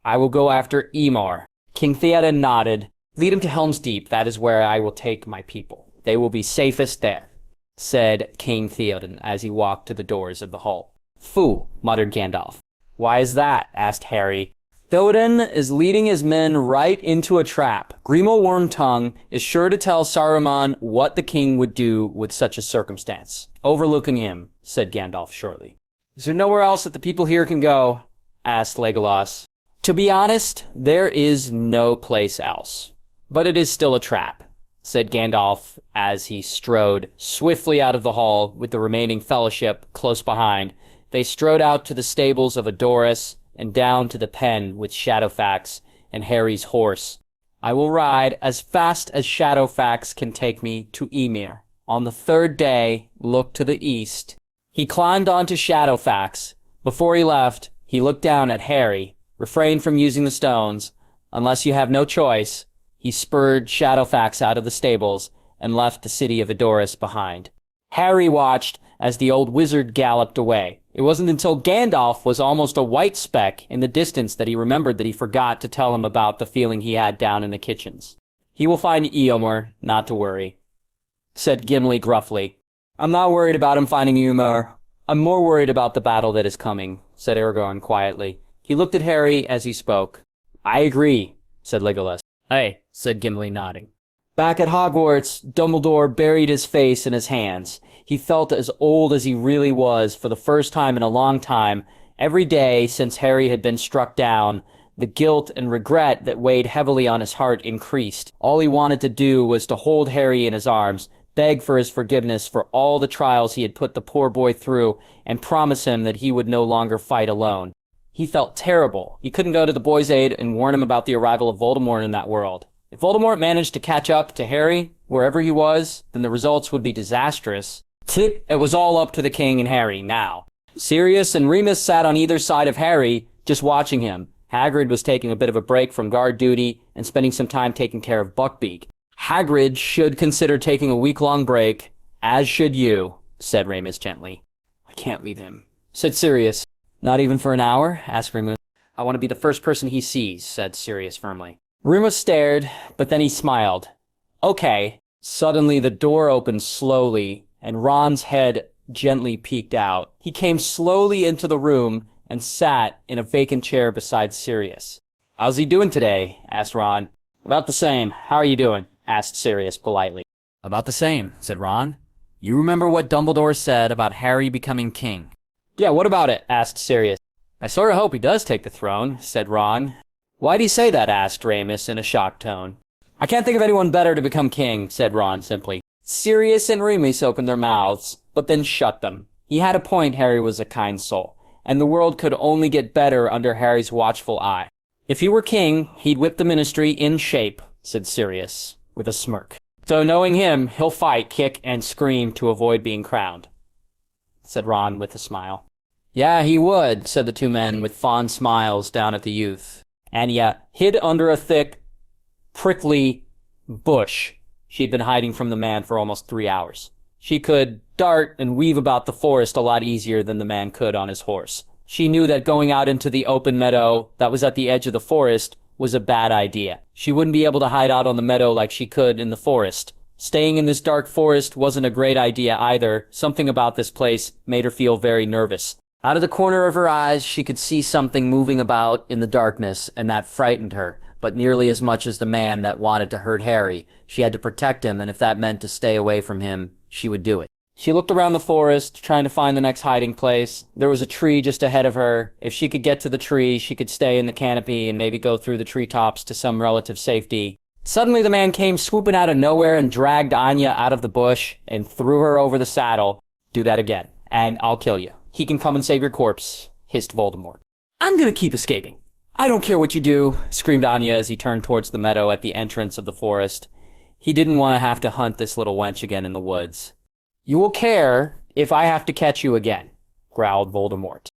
I will go after Eomer. King Theoden nodded. Lead him to Helm's Deep. That is where I will take my people. They will be safest there, said King Theoden as he walked to the doors of the hall. Phoo, muttered Gandalf. Why is that? Asked Harry. Theoden is leading his men right into a trap. Grima Wormtongue is sure to tell Saruman what the king would do with such a circumstance. Overlooking him, said Gandalf shortly. Is there nowhere else that the people here can go? Asked Legolas. To be honest, there is no place else. But it is still a trap, said Gandalf as he strode swiftly out of the hall with the remaining fellowship close behind. They strode out to the stables of Adoris and down to the pen with Shadowfax and Harry's horse. I will ride as fast as Shadowfax can take me to Ymir. On the third day, look to the east. He climbed onto Shadowfax. Before he left, he looked down at Harry. Refrain from using the stones, unless you have no choice. He spurred Shadowfax out of the stables and left the city of Adoris behind. Harry watched as the old wizard galloped away. It wasn't until Gandalf was almost a white speck in the distance that he remembered that he forgot to tell him about the feeling he had down in the kitchens. He will find Eomer, not to worry, said Gimli gruffly. I'm not worried about him finding Eomer. I'm more worried about the battle that is coming, said Aragorn quietly. He looked at Harry as he spoke. I agree, said Legolas. Hey, said Gimli, nodding. Back at Hogwarts, Dumbledore buried his face in his hands. He felt as old as he really was for the first time in a long time. Every day since Harry had been struck down, the guilt and regret that weighed heavily on his heart increased. All he wanted to do was to hold Harry in his arms, beg for his forgiveness for all the trials he had put the poor boy through, and promise him that he would no longer fight alone. He felt terrible. He couldn't go to the boy's aid and warn him about the arrival of Voldemort in that world. If Voldemort managed to catch up to Harry, wherever he was, then the results would be disastrous. It was all up to the king and Harry now. Sirius and Remus sat on either side of Harry, just watching him. Hagrid was taking a bit of a break from guard duty and spending some time taking care of Buckbeak. Hagrid should consider taking a week-long break, as should you, said Remus gently. I can't leave him, said Sirius. Not even for an hour? Asked Remus. I want to be the first person he sees, said Sirius firmly. Remus stared, but then he smiled. Okay. Suddenly the door opened slowly, and Ron's head gently peeked out. He came slowly into the room and sat in a vacant chair beside Sirius. How's he doing today? Asked Ron. About the same. How are you doing? Asked Sirius politely. About the same, said Ron. You remember what Dumbledore said about Harry becoming king? Yeah, what about it? Asked Sirius. I sort of hope he does take the throne, said Ron. Why'd he say that? Asked Remus in a shocked tone. I can't think of anyone better to become king, said Ron simply. Sirius and Remus opened their mouths, but then shut them. He had a point. Harry was a kind soul, and the world could only get better under Harry's watchful eye. If he were king, he'd whip the ministry in shape, said Sirius, with a smirk. So knowing him, he'll fight, kick, and scream to avoid being crowned, said Ron with a smile. Yeah, he would, said the two men with fond smiles down at the youth. Anya hid under a thick, prickly bush she'd been hiding from the man for almost 3 hours. She could dart and weave about the forest a lot easier than the man could on his horse. She knew that going out into the open meadow that was at the edge of the forest was a bad idea. She wouldn't be able to hide out on the meadow like she could in the forest. Staying in this dark forest wasn't a great idea either. Something about this place made her feel very nervous. Out of the corner of her eyes, she could see something moving about in the darkness, and that frightened her. But nearly as much as the man that wanted to hurt Harry, she had to protect him, and if that meant to stay away from him, she would do it. She looked around the forest, trying to find the next hiding place. There was a tree just ahead of her. If she could get to the tree, she could stay in the canopy and maybe go through the treetops to some relative safety. Suddenly the man came swooping out of nowhere and dragged Anya out of the bush and threw her over the saddle. Do that again, and I'll kill you. He can come and save your corpse, hissed Voldemort. I'm gonna keep escaping. I don't care what you do, screamed Anya as he turned towards the meadow at the entrance of the forest. He didn't want to have to hunt this little wench again in the woods. You will care if I have to catch you again, growled Voldemort.